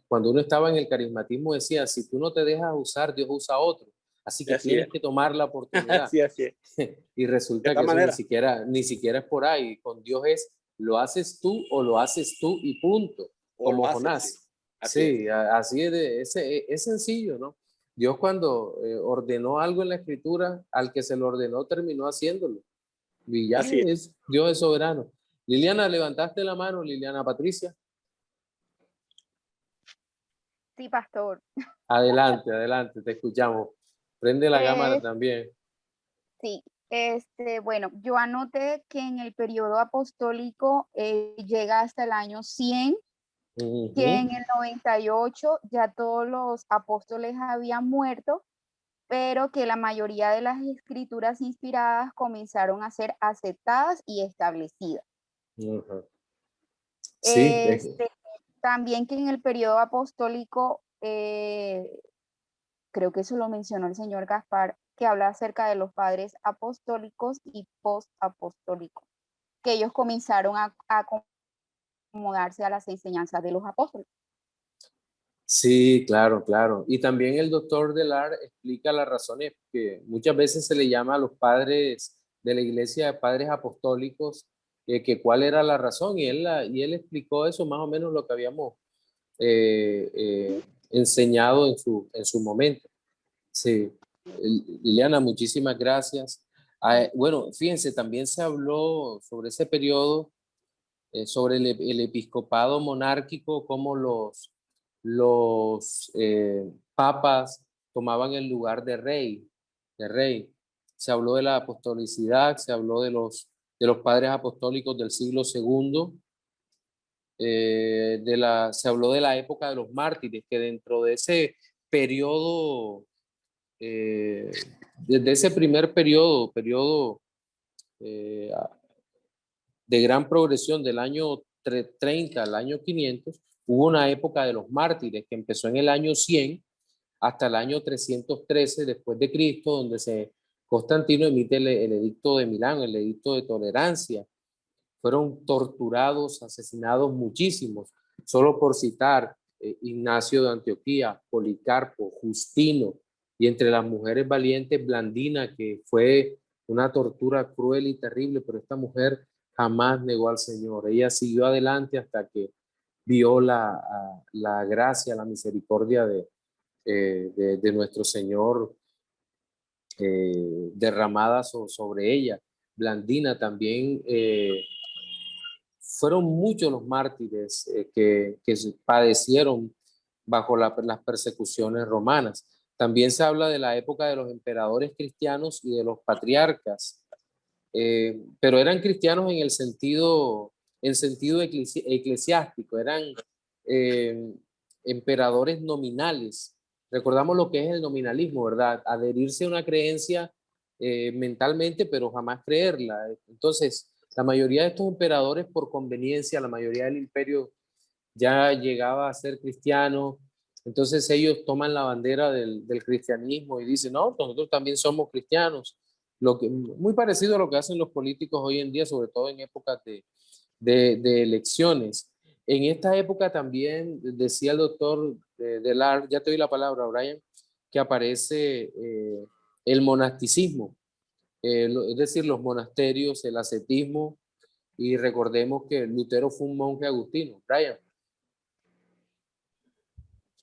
A: cuando uno estaba en el carismatismo decía, si tú no te dejas usar, Dios usa a otro. Así que tienes que tomar la oportunidad.
F: Así es.
A: Y resulta que eso ni siquiera es por ahí. Con Dios es, lo haces tú o lo haces tú y punto. Como Jonás. Sí, así es sencillo, ¿no? Dios cuando ordenó algo en la escritura, al que se lo ordenó terminó haciéndolo. Y ya Dios es soberano. Liliana, levantaste la mano, Liliana Patricia.
H: Sí, pastor.
A: Adelante, te escuchamos. Prende la cámara también.
H: Sí, bueno, yo anoté que en el periodo apostólico llega hasta el año 100, que en el 98 ya todos los apóstoles habían muerto, pero que la mayoría de las escrituras inspiradas comenzaron a ser aceptadas y establecidas.
A: Sí.
H: También que en el periodo apostólico, creo que eso lo mencionó el señor Gaspar, que habla acerca de los padres apostólicos y post-apostólicos, que ellos comenzaron a acomodarse a las enseñanzas de los apóstoles.
A: Sí, claro. Y también el doctor Delar explica las razones que muchas veces se le llama a los padres de la iglesia padres apostólicos, que cuál era la razón, y él explicó eso más o menos lo que habíamos enseñado en su momento. Sí, Liliana, muchísimas gracias. Bueno, fíjense, también se habló sobre ese periodo, sobre el episcopado monárquico, cómo los papas tomaban el lugar de rey. Se habló de la apostolicidad, se habló de los padres apostólicos del siglo II, se habló de la época de los mártires, que dentro de ese periodo, desde ese primer periodo de gran progresión del año 30 al año 500, hubo una época de los mártires que empezó en el año 100 hasta el año 313 después de Cristo, donde Constantino emite el edicto de Milán, el edicto de tolerancia. Fueron torturados, asesinados muchísimos, solo por citar Ignacio de Antioquía, Policarpo, Justino, y entre las mujeres valientes, Blandina, que fue una tortura cruel y terrible, pero esta mujer jamás negó al Señor. Ella siguió adelante hasta que vio la gracia, la misericordia de nuestro Señor derramada sobre ella. Blandina también... fueron muchos los mártires que padecieron bajo las persecuciones romanas. También se habla de la época de los emperadores cristianos y de los patriarcas, pero eran cristianos en sentido eclesiástico, eran emperadores nominales. Recordamos lo que es el nominalismo, ¿verdad? Adherirse a una creencia mentalmente, pero jamás creerla. Entonces, la mayoría de estos emperadores, por conveniencia, la mayoría del imperio ya llegaba a ser cristiano. Entonces ellos toman la bandera del cristianismo y dicen, no, nosotros también somos cristianos. Muy parecido a lo que hacen los políticos hoy en día, sobre todo en épocas de elecciones. En esta época también decía el doctor Delar, ya te doy la palabra, Brian, que aparece el monasticismo, es decir, los monasterios, el ascetismo, y recordemos que Lutero fue un monje agustino. Brian.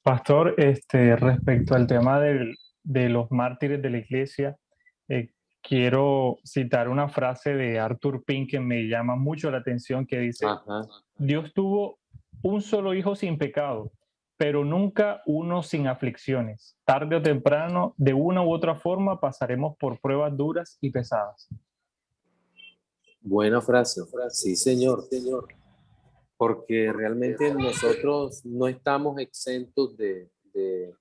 C: Pastor, respecto al tema de los mártires de la iglesia, quiero citar una frase de Arthur Pink que me llama mucho la atención, que dice, Dios tuvo un solo hijo sin pecado, pero nunca uno sin aflicciones. Tarde o temprano, de una u otra forma, pasaremos por pruebas duras y pesadas.
A: Buena frase. Sí, señor. Porque realmente nosotros no estamos exentos de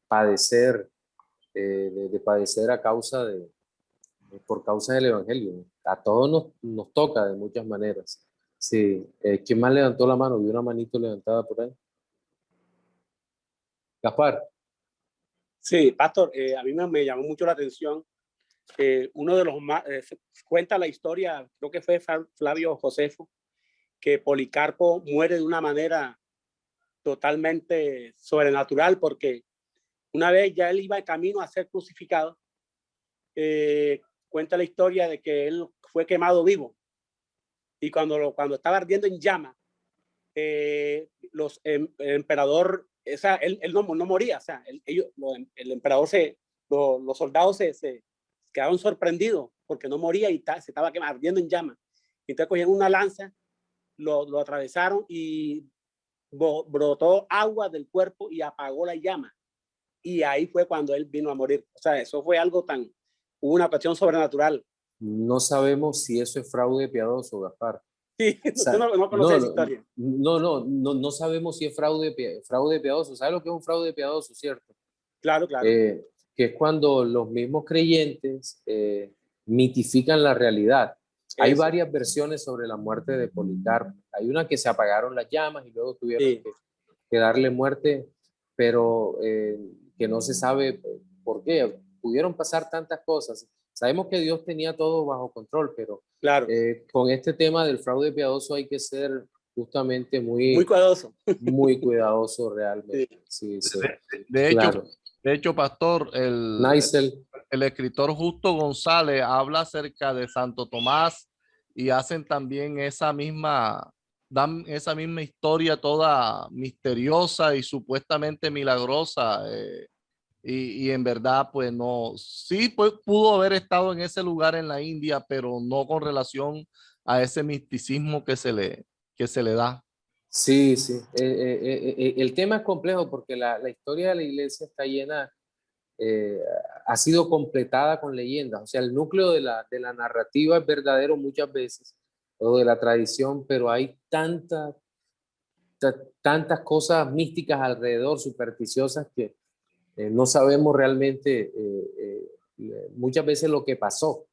A: padecer, de padecer por causa del Evangelio. A todos nos toca de muchas maneras. Sí. ¿Quién más levantó la mano? Vi una manito levantada por ahí. Gaspar.
F: Sí, pastor, a mí me llamó mucho la atención. Uno de los más, cuenta la historia, creo que fue Flavio Josefo, que Policarpo muere de una manera totalmente sobrenatural, porque una vez ya él iba en camino a ser crucificado, cuenta la historia de que él fue quemado vivo, y cuando estaba ardiendo en llama, el emperador, él no moría, o sea, el emperador los soldados se quedaron sorprendidos porque no moría y se estaba ardiendo en llama. Entonces cogieron una lanza, lo atravesaron y brotó agua del cuerpo y apagó la llama. Y ahí fue cuando él vino a morir. O sea, eso fue algo una cuestión sobrenatural.
A: No sabemos si eso es fraude piadoso, Gaspar.
F: Sí, o sea, no conoces esa historia.
A: No sabemos si es fraude piadoso. ¿Sabes lo que es un fraude piadoso, cierto?
F: Claro.
A: Que es cuando los mismos creyentes mitifican la realidad. Hay varias versiones sobre la muerte de Policarpo. Hay una que se apagaron las llamas y luego tuvieron que darle muerte, pero que no se sabe por qué. Pudieron pasar tantas cosas. Sabemos que Dios tenía todo bajo control, pero con este tema del fraude piadoso hay que ser justamente muy
F: cuidadoso.
A: Muy cuidadoso realmente. Sí.
G: De hecho, pastor, el escritor Justo González habla acerca de Santo Tomás y hacen también dan esa misma historia toda misteriosa y supuestamente milagrosa. Y en verdad, pues no, sí pues, pudo haber estado en ese lugar en la India, pero no con relación a ese misticismo que se le da.
A: Sí. El tema es complejo porque la historia de la iglesia está llena, ha sido completada con leyendas. O sea, el núcleo de la narrativa es verdadero muchas veces, o de la tradición, pero hay tantas cosas místicas alrededor, supersticiosas, que no sabemos realmente muchas veces lo que pasó.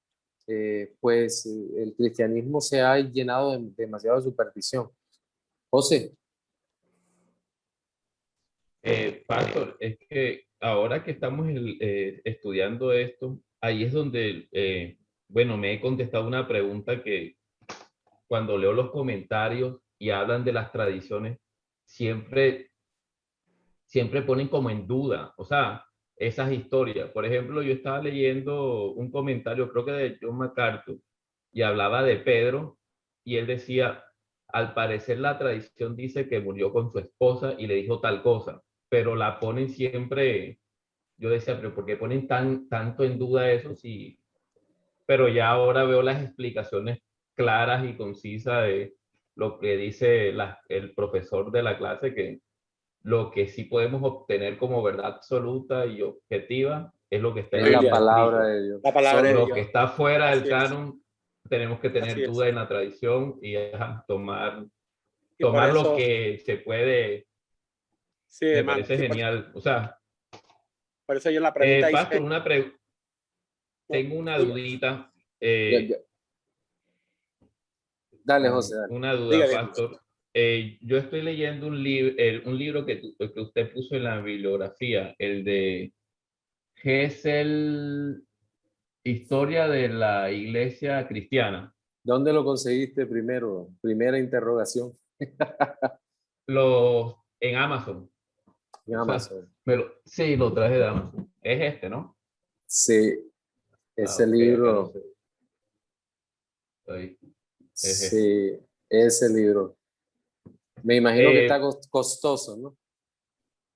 A: Pues el cristianismo se ha llenado de demasiada superstición. José.
D: Pastor, es que ahora que estamos estudiando esto, ahí es donde, bueno, me he contestado una pregunta que cuando leo los comentarios y hablan de las tradiciones, siempre ponen como en duda, o sea, esas historias. Por ejemplo, yo estaba leyendo un comentario, creo que de John MacArthur, y hablaba de Pedro, y él decía, al parecer la tradición dice que murió con su esposa y le dijo tal cosa, pero la ponen siempre, yo decía, pero ¿por qué ponen tanto en duda eso? Sí, pero ya ahora veo las explicaciones claras y concisas de lo que dice el profesor de la clase, que lo que sí podemos obtener como verdad absoluta y objetiva es lo que está en
A: la palabra de Dios.
F: La palabra de
D: lo
F: Dios.
D: que está fuera del
F: Así
D: canon, tenemos que tener duda en la tradición y tomar
F: eso,
D: lo que se puede.
F: Sí,
D: Me
F: hermano,
D: parece genial. O sea,
F: por eso yo en la pregunta
D: Pastor,
F: hice,
D: tengo una dudita.
A: Dale, José, dale.
D: Una duda,
F: Dígale.
D: Pastor. yo estoy leyendo un libro que usted puso en la bibliografía, el de Gesell, Historia de la Iglesia Cristiana.
A: ¿Dónde lo conseguiste primero? Primera interrogación.
D: En Amazon.
A: En
D: O sea,
A: Amazon.
D: sí, lo traje de Amazon. Es este, ¿no?
A: Sí, ese
D: Ok, acá
A: libro.
D: lo sé. Ahí.
A: Sí, ese libro. Me imagino que está costoso, ¿no?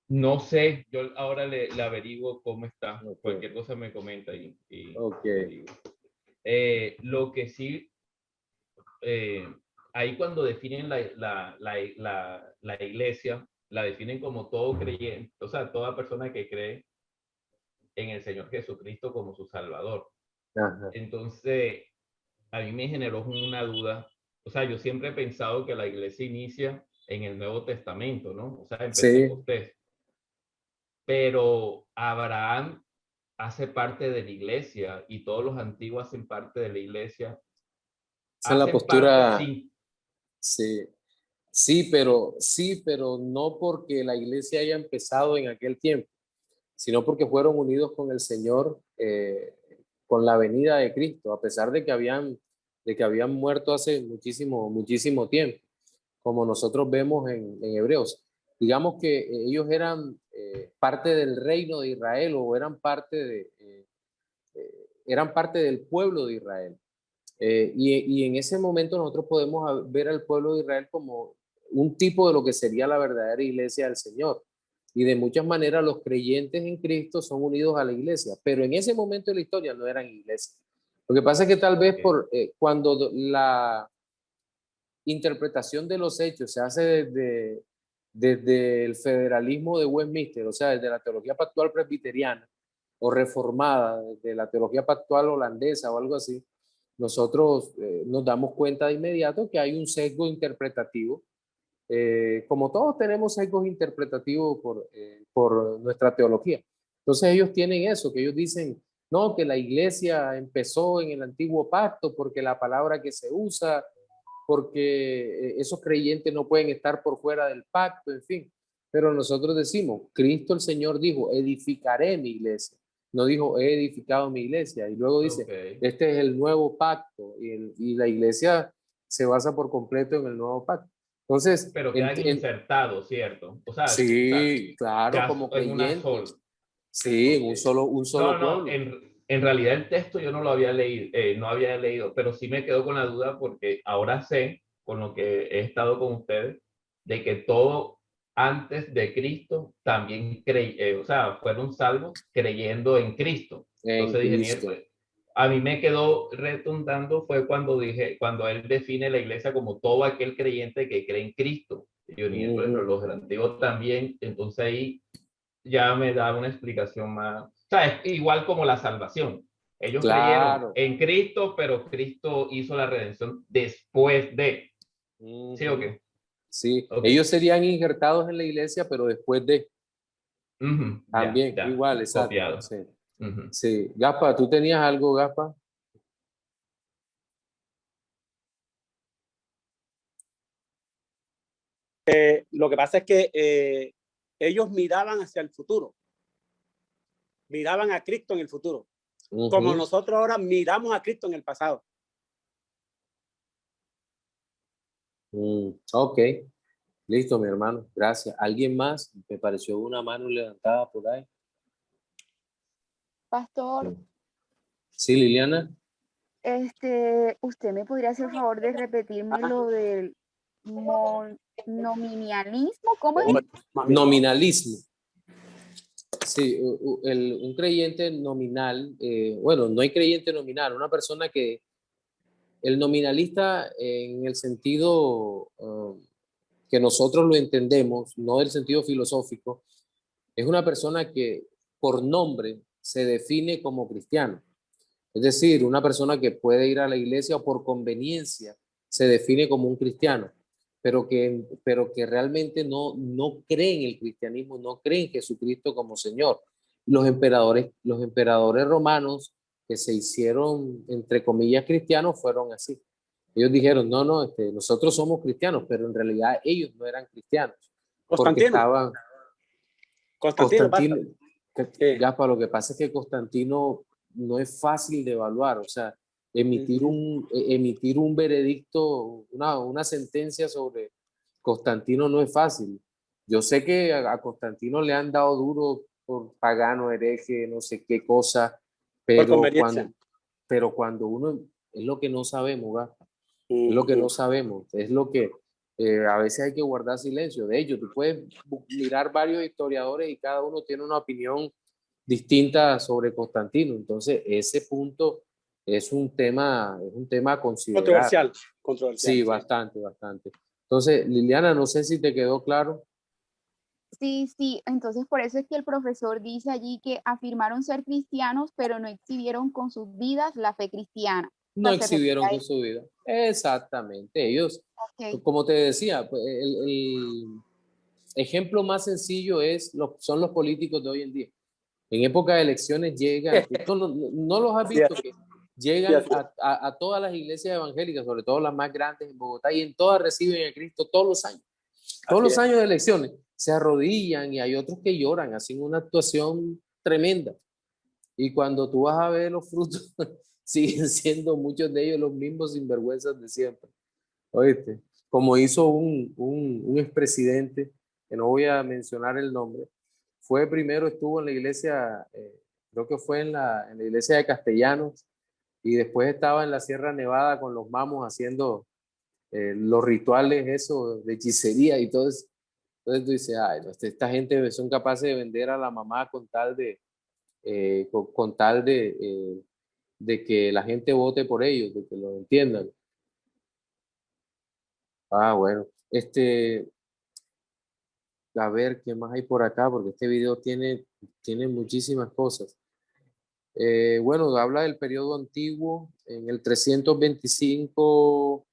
D: No sé, yo ahora le averiguo cómo está.
A: Ok.
D: Cualquier cosa me comenta y
A: Ok.
D: le digo. Lo que sí, ahí cuando definen la iglesia, la definen como todo creyente, o sea, toda persona que cree en el Señor Jesucristo como su Salvador.
A: Ajá.
D: Entonces, a mí me generó una duda. O sea, yo siempre he pensado que la iglesia inicia en el Nuevo Testamento, ¿no? O sea, en
A: Sí.
D: Pentecostés. Pero Abraham hace parte de la iglesia y todos los antiguos hacen parte de la iglesia.
A: Esa es la
D: Hacen parte
A: postura.
D: sin...
A: Sí. Sí, pero no porque la iglesia haya empezado en aquel tiempo, sino porque fueron unidos con el Señor con la venida de Cristo, a pesar de que habían muerto hace muchísimo tiempo, como nosotros vemos en Hebreos. Digamos que ellos eran parte del reino de Israel o eran parte del pueblo de Israel. Y en ese momento nosotros podemos ver al pueblo de Israel como un tipo de lo que sería la verdadera iglesia del Señor. Y de muchas maneras los creyentes en Cristo son unidos a la iglesia, pero en ese momento de la historia no eran iglesia. Lo que pasa es que tal vez cuando la interpretación de los hechos se hace desde el federalismo de Westminster, o sea, desde la teología pactual presbiteriana o reformada, desde la teología pactual holandesa o algo así, nosotros nos damos cuenta de inmediato que hay un sesgo interpretativo. Como todos tenemos sesgos interpretativos por nuestra teología. Entonces ellos tienen eso, que ellos dicen, no, que la iglesia empezó en el antiguo pacto porque la palabra que se usa, porque esos creyentes no pueden estar por fuera del pacto, en fin. Pero nosotros decimos, Cristo el Señor dijo, edificaré mi iglesia. No dijo, he edificado mi iglesia. Y luego dice, este es el nuevo pacto. Y la iglesia se basa por completo en el nuevo pacto. Entonces,
D: pero quedan insertados, ¿cierto? O sea,
A: sí, claro, como
D: en una sola.
A: creyentes. Sí, en un solo pueblo.
D: En realidad el texto yo no lo había leído, no había leído, pero sí me quedo con la duda porque ahora sé, con lo que he estado con ustedes, de que todo antes de Cristo también o sea, fueron salvos creyendo en Cristo. Entonces dije, pues, a mí me quedó retumbando fue cuando él define la iglesia como todo aquel creyente que cree en Cristo. Y yo dije, bueno, los antiguos también, entonces ahí ya me da una explicaón más. O sea, es igual como la salvación. Ellos creyeron en Cristo, pero Cristo hizo la redención después de. ¿Sí o qué?
A: Sí, ellos serían injertados en la iglesia, pero después de. También,
D: ya,
A: igual, exacto.
D: copiado.
A: Sí. Sí. Gaspa, ¿tú tenías algo, Gaspa?
F: Lo que pasa es que ellos miraban hacia el futuro, miraban a Cristo en el futuro, como nosotros ahora miramos a Cristo en el pasado.
A: Ok, listo, mi hermano, gracias. ¿Alguien más? Me pareció una mano levantada por ahí.
H: Pastor.
A: Sí, Liliana.
H: ¿Usted me podría hacer el favor de repetirme lo del nominalismo? ¿Cómo es?
A: Nominalismo. Sí, un creyente nominal, bueno, no hay creyente nominal, una persona que, el nominalista en el sentido que nosotros lo entendemos, no del sentido filosófico, es una persona que por nombre se define como cristiano. Es decir, una persona que puede ir a la iglesia o por conveniencia se define como un cristiano, pero que realmente no cree en el cristianismo, no cree en Jesucristo como Señor. Los emperadores romanos que se hicieron, entre comillas, cristianos, fueron así. Ellos dijeron, no, no, nosotros somos cristianos, pero en realidad ellos no eran cristianos. Porque
F: Constantino.
A: estaban...
F: Constantino,
A: Gaspa, lo que pasa es que Constantino no es fácil de evaluar, o sea, emitir un veredicto, una sentencia sobre Constantino no es fácil. Yo sé que a Constantino le han dado duro por pagano, hereje, no sé qué cosa, pero cuando uno, es lo que no sabemos, Gaspa, es lo que no sabemos, es lo que a veces hay que guardar silencio. De hecho, tú puedes mirar varios historiadores y cada uno tiene una opinión distinta sobre Constantino. Entonces, ese punto es un tema a considerar.
F: Controversial.
A: Sí, bastante, bastante. Entonces, Liliana, no sé si te quedó claro.
H: Sí, sí, entonces por eso es que el profesor dice allí que afirmaron ser cristianos, pero no exhibieron con sus vidas la fe cristiana.
A: No exhibieron con su vida. Exactamente. Ellos, como te decía, pues, el ejemplo más sencillo son los políticos de hoy en día. En época de elecciones llegan, no los has visto, que llegan a todas las iglesias evangélicas, sobre todo las más grandes en Bogotá, y en todas reciben a Cristo todos los años. Todos los años de elecciones se arrodillan y hay otros que lloran, hacen una actuación tremenda. Y cuando tú vas a ver los frutos, siguen siendo muchos de ellos los mismos sinvergüenzas de siempre. ¿Oíste? Como hizo un expresidente, que no voy a mencionar el nombre, estuvo en la iglesia, creo que fue en la iglesia de Castellanos, y después estaba en la Sierra Nevada con los mamos haciendo los rituales eso de hechicería y todo eso. Entonces tú dices, ay, no, esta gente son capaces de vender a la mamá con tal de de que la gente vote por ellos, de que lo entiendan. Ah, bueno. A ver, ¿qué más hay por acá? Porque este video tiene muchísimas cosas. Bueno, habla del periodo antiguo, en el 325,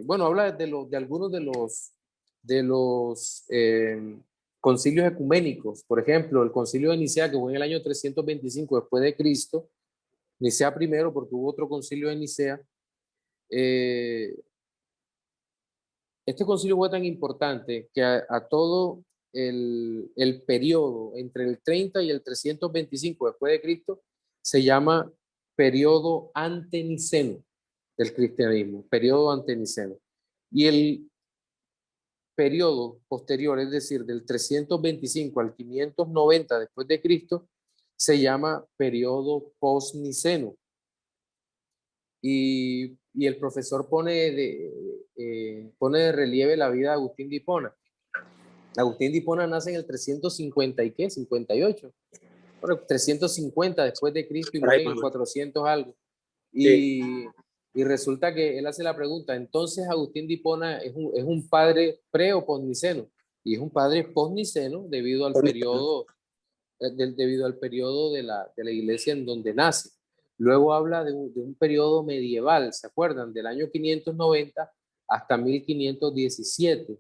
A: bueno, habla de algunos de los concilios ecuménicos. Por ejemplo, el concilio de Nicea, que fue en el año 325 después de Cristo, Nicea primero, porque hubo otro concilio de Nicea. Este concilio fue tan importante que a todo el periodo entre el 30 y el 325 después de Cristo se llama periodo anteniceno del cristianismo, periodo anteniceno. Y el periodo posterior, es decir, del 325 al 590 después de Cristo, se llama periodo postniceno. Y el profesor pone de relieve la vida de Agustín de Hipona. Agustín de Hipona nace en el 350 y qué, 58. Bueno, 350 después de Cristo y muere en el 400 algo. Y resulta que él hace la pregunta, entonces Agustín de Hipona es un padre pre o postniceno, y es un padre postniceno debido al periodo de la iglesia en donde nace. Luego habla de un periodo medieval, ¿se acuerdan? Del año 590 hasta 1517,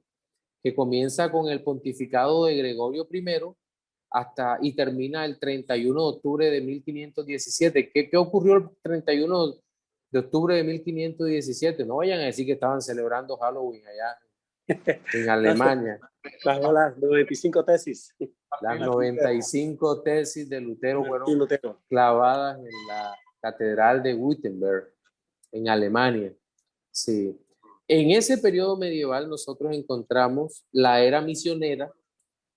A: que comienza con el pontificado de Gregorio I y termina el 31 de octubre de 1517. ¿Qué ocurrió el 31 de octubre de 1517? No vayan a decir que estaban celebrando Halloween allá en Alemania.
F: Las 95 tesis.
A: Las 95 tesis de Lutero fueron clavadas en la Catedral de Wittenberg, en Alemania. Sí. En ese periodo medieval nosotros encontramos la era misionera,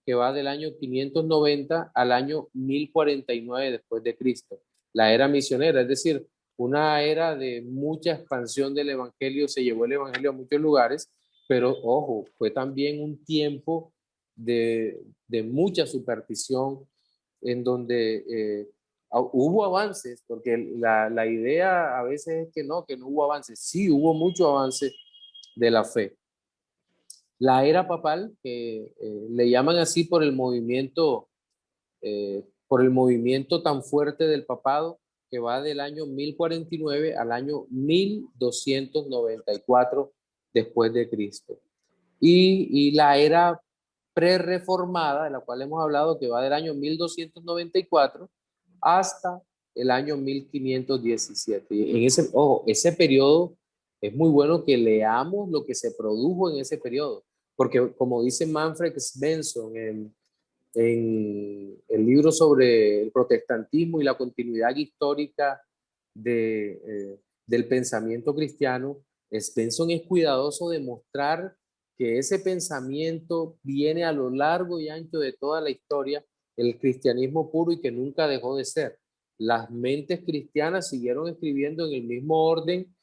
A: que va del año 590 al año 1049 después de Cristo. La era misionera, es decir, una era de mucha expansión del evangelio, se llevó el evangelio a muchos lugares, pero ojo, fue también un tiempo de mucha superstición, en donde hubo avances, porque la idea a veces es que no hubo avances. Sí, hubo mucho avance de la fe. La era papal, que le llaman así por el movimiento tan fuerte del papado, que va del año 1049 al año 1294 después de Cristo. Y la era pre-reformada, de la cual hemos hablado, que va del año 1294 hasta el año 1517. Y en ese periodo es muy bueno que leamos lo que se produjo en ese periodo, porque como dice Manfred Svensson en el libro sobre el protestantismo y la continuidad histórica del pensamiento cristiano, Svensson es cuidadoso de mostrar que ese pensamiento viene a lo largo y ancho de toda la historia, el cristianismo puro, y que nunca dejó de ser. Las mentes cristianas siguieron escribiendo en el mismo orden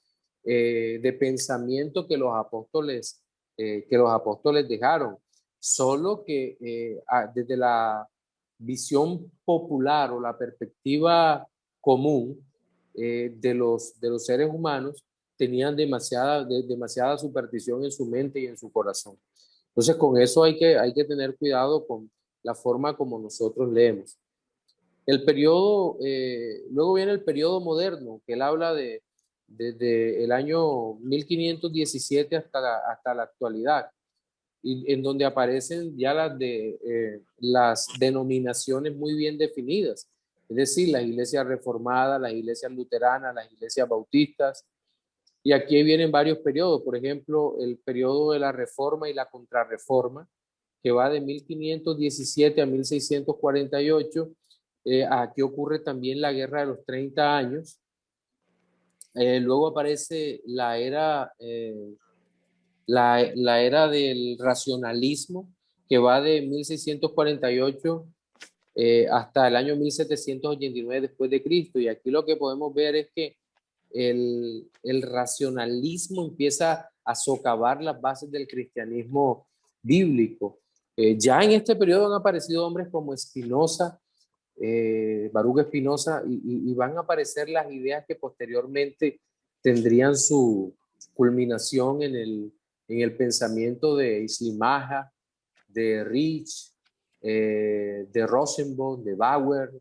A: de pensamiento que los apóstoles dejaron, solo que desde la visión popular o la perspectiva común de los seres humanos, tenían demasiada superstición en su mente y en su corazón. Entonces, con eso hay que tener cuidado con la forma como nosotros leemos. Luego viene el periodo moderno, que él habla desde el año 1517 hasta la actualidad, y en donde aparecen ya las denominaciones muy bien definidas, es decir, las iglesias reformadas, las iglesias luteranas, las iglesias bautistas. Y aquí vienen varios periodos, por ejemplo, el periodo de la Reforma y la Contrarreforma, que va de 1517 a 1648. Aquí ocurre también la Guerra de los 30 años. Luego aparece la era del racionalismo, que va de 1648 hasta el año 1789 después de Cristo. Y aquí lo que podemos ver es que el racionalismo empieza a socavar las bases del cristianismo bíblico. Ya en este periodo han aparecido hombres como Spinoza, Baruch Spinoza, y van a aparecer las ideas que posteriormente tendrían su culminación en el pensamiento de Slimaja, de Rich, de Rosenbaum, de Bauer,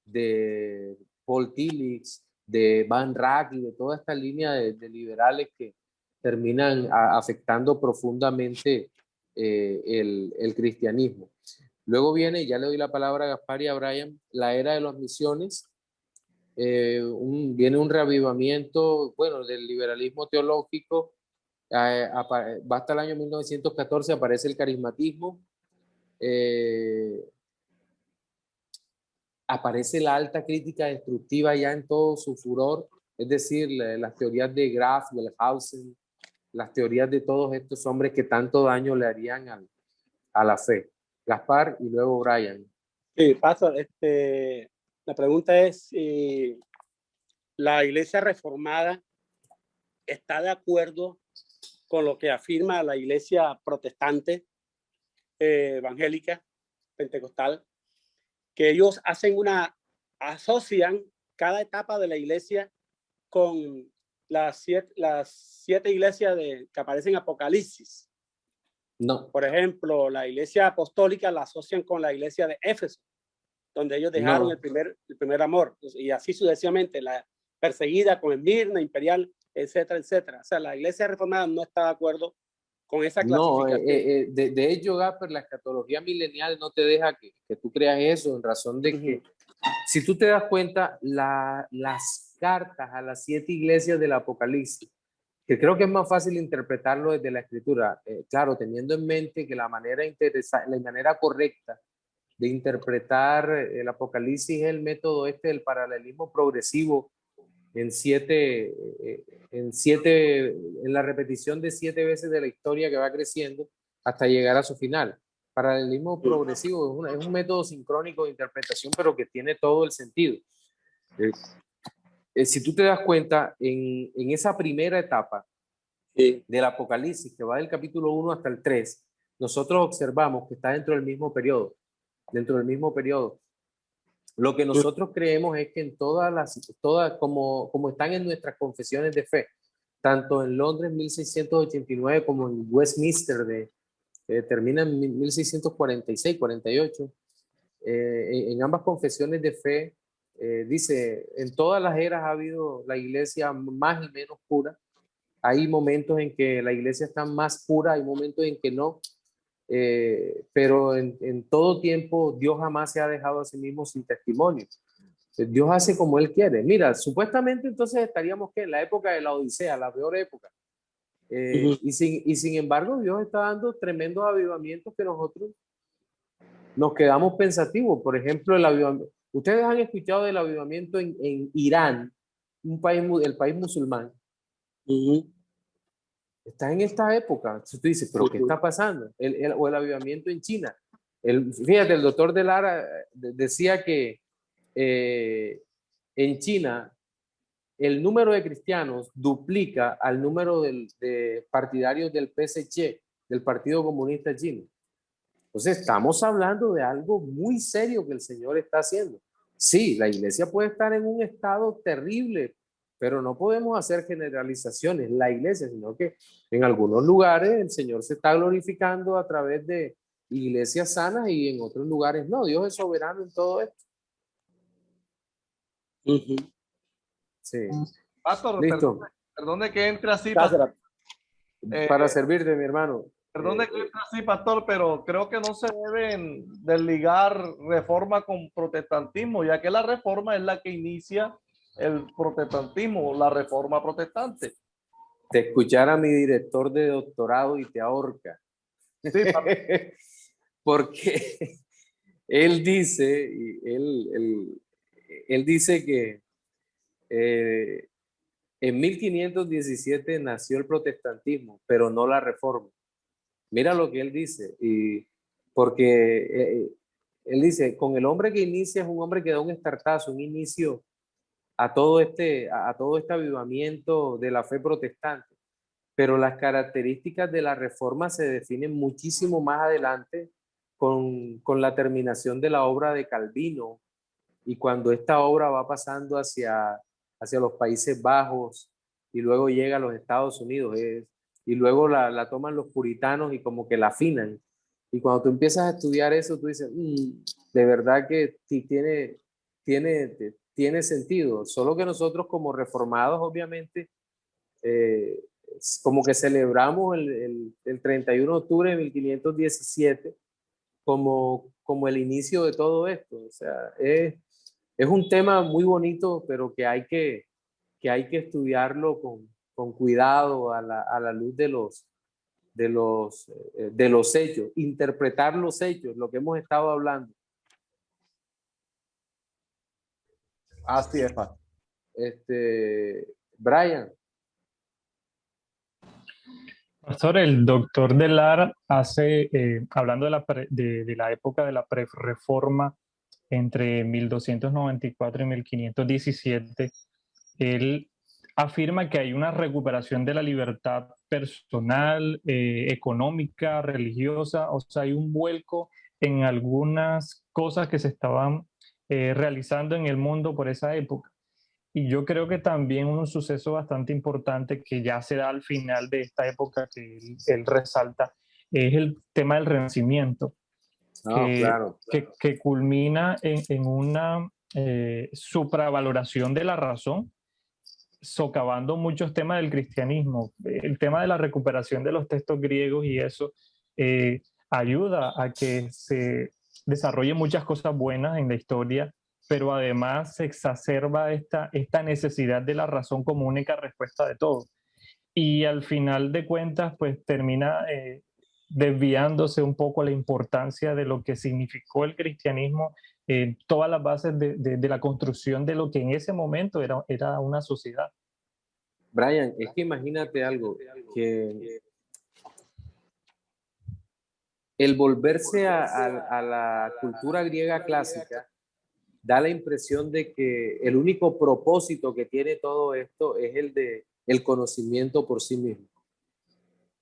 A: de Paul Tillich, de Van Rack y de toda esta línea de liberales que terminan afectando profundamente el cristianismo. Luego viene, ya le doy la palabra a Gaspar y a Brian, la era de las misiones. Viene un reavivamiento, bueno, del liberalismo teológico. Va hasta el año 1914, aparece el carismatismo. Aparece la alta crítica destructiva ya en todo su furor, es decir, las teorías de Graf, Wellhausen, las teorías de todos estos hombres que tanto daño le harían a la fe. Gaspar y luego Brian.
F: Sí, Pastor, la pregunta es si la Iglesia Reformada está de acuerdo con lo que afirma la Iglesia Protestante, evangélica, pentecostal, que ellos asocian cada etapa de la Iglesia con las siete iglesias que aparecen en Apocalipsis.
A: No.
F: Por ejemplo, la Iglesia Apostólica la asocian con la Iglesia de Éfeso, donde ellos dejaron
A: No.
F: el primer amor, y así sucesivamente, la perseguida con Esmirna, Imperial, etcétera, etcétera. O sea, la Iglesia Reformada no está de acuerdo con esa clasificación.
A: De hecho, Gasper, la escatología milenial no te deja que tú creas eso, en razón de que, si tú te das cuenta, las cartas a las 7 iglesias del Apocalipsis, que creo que es más fácil interpretarlo desde la escritura, claro, teniendo en mente que la manera correcta de interpretar el Apocalipsis es el método del paralelismo progresivo en la repetición de 7 veces de la historia que va creciendo hasta llegar a su final. Paralelismo progresivo es un método sincrónico de interpretación, pero que tiene todo el sentido. Si tú te das cuenta, en esa primera etapa del Apocalipsis, que va del capítulo 1 hasta el 3, nosotros observamos que está dentro del mismo periodo. Lo que nosotros creemos es que en todas como están en nuestras confesiones de fe, tanto en Londres 1689 como en Westminster, termina en 1646, 48, en ambas confesiones de fe, dice, en todas las eras ha habido la iglesia más y menos pura. Hay momentos en que la iglesia está más pura, hay momentos en que no. Pero en todo tiempo Dios jamás se ha dejado a sí mismo sin testimonio. Dios hace como Él quiere. Mira, supuestamente entonces estaríamos en la época de la Odisea, la peor época, Y sin embargo, Dios está dando tremendos avivamientos que nosotros nos quedamos pensativos. Por ejemplo, el avivamiento. Ustedes han escuchado del avivamiento en Irán, el país musulmán. Está en esta época. Entonces tú dices, ¿pero qué está pasando? O el avivamiento en China. Fíjate, el doctor de Lara decía que en China el número de cristianos duplica al número de partidarios del PSC, del Partido Comunista Chino. Entonces estamos hablando de algo muy serio que el Señor está haciendo. Sí, la iglesia puede estar en un estado terrible, pero no podemos hacer generalizaciones, la iglesia, sino que en algunos lugares el Señor se está glorificando a través de iglesias sanas y en otros lugares no. Dios es soberano en todo esto. Sí.
G: Pastor,
A: Listo.
G: perdone que entre así,
F: Gracias.
A: Para servirte, mi hermano.
G: Perdone que entre así, pastor, pero creo que no se deben desligar reforma con protestantismo, ya que la reforma es la que inicia el protestantismo, la reforma protestante.
A: Te escuchara mi director de doctorado y te ahorca.
G: Sí,
A: porque él dice, él dice que en 1517 nació el protestantismo, pero no la reforma. Mira lo que él dice, y porque él dice, con el hombre que inicia es un hombre que da un estartazo, un inicio a todo este avivamiento de la fe protestante. Pero las características de la reforma se definen muchísimo más adelante con la terminación de la obra de Calvino y cuando esta obra va pasando hacia los Países Bajos y luego llega a los Estados Unidos y luego la toman los puritanos y como que la afinan. Y cuando tú empiezas a estudiar eso, tú dices, de verdad que sí tiene sentido. Solo que nosotros como reformados, obviamente, como que celebramos el 31 de octubre de 1517 como el inicio de todo esto. O sea, es un tema muy bonito, pero que hay que estudiarlo con cuidado a la luz de los hechos, interpretar los hechos, lo que hemos estado hablando.
G: así es, pastor.
A: Brian.
C: Pastor, el doctor de Lara hace, hablando de la época de la reforma entre 1294 y 1517, él afirma que hay una recuperación de la libertad personal, económica, religiosa, o sea, hay un vuelco en algunas cosas que se estaban realizando en el mundo por esa época. Y yo creo que también un suceso bastante importante que ya se da al final de esta época que él resalta es el tema del Renacimiento,
A: Claro.
C: que culmina en una supravaloración de la razón, socavando muchos temas del cristianismo. El tema de la recuperación de los textos griegos y eso ayuda a que se desarrollen muchas cosas buenas en la historia, pero además se exacerba esta necesidad de la razón como única respuesta de todo. Y al final de cuentas, pues termina desviándose un poco la importancia de lo que significó el cristianismo en todas las bases de la construcción de lo que en ese momento era una sociedad.
A: Brian, es que imagínate algo, que el volverse a la cultura griega clásica da la impresión de que el único propósito que tiene todo esto es el conocimiento por sí mismo.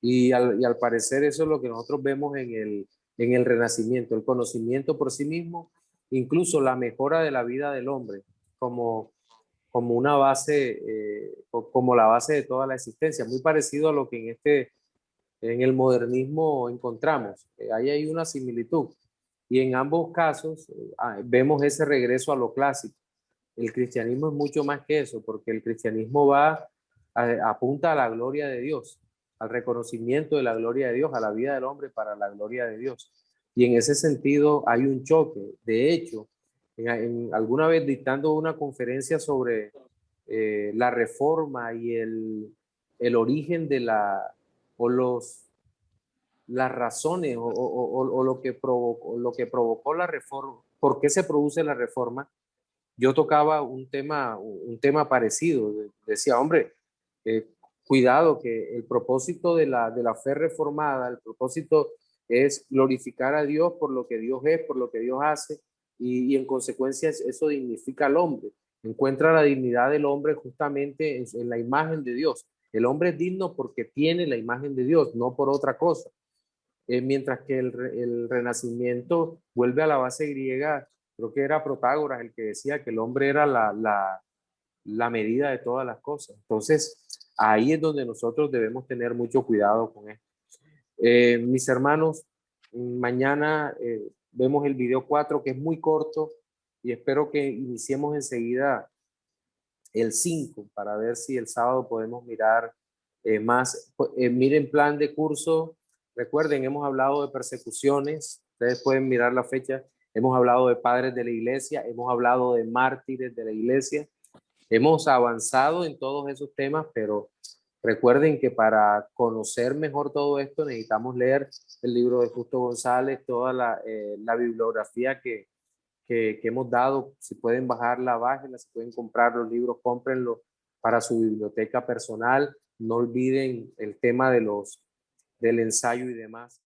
A: Y al parecer eso es lo que nosotros vemos en el Renacimiento, el conocimiento por sí mismo, incluso la mejora de la vida del hombre como una base, como la base de toda la existencia, muy parecido a lo que en el modernismo encontramos. Ahí hay una similitud. Y en ambos casos vemos ese regreso a lo clásico. El cristianismo es mucho más que eso, porque el cristianismo apunta a la gloria de Dios, al reconocimiento de la gloria de Dios, a la vida del hombre para la gloria de Dios. Y en ese sentido hay un choque. De hecho, alguna vez dictando una conferencia sobre la reforma y el origen de las razones o lo que provocó la reforma, por qué se produce la reforma, yo tocaba un tema parecido. Decía, hombre, cuidado, que el propósito de la fe reformada, el propósito es glorificar a Dios por lo que Dios es, por lo que Dios hace, y en consecuencia eso dignifica al hombre. Encuentra la dignidad del hombre justamente en la imagen de Dios. El hombre es digno porque tiene la imagen de Dios, no por otra cosa. Mientras que el Renacimiento vuelve a la base griega, creo que era Protágoras el que decía que el hombre era la medida de todas las cosas. Entonces, ahí es donde nosotros debemos tener mucho cuidado con esto. Mis hermanos, mañana vemos el video 4, que es muy corto, y espero que iniciemos enseguida el 5 para ver si el sábado podemos mirar más. Miren plan de curso. Recuerden, hemos hablado de persecuciones. Ustedes pueden mirar la fecha. Hemos hablado de padres de la iglesia. Hemos hablado de mártires de la iglesia. Hemos avanzado en todos esos temas, pero recuerden que para conocer mejor todo esto necesitamos leer el libro de Justo González, toda la bibliografía que hemos dado. Si pueden bajarla, bájenla. Si pueden comprar los libros, cómprenlos para su biblioteca personal. No olviden el tema del ensayo y demás.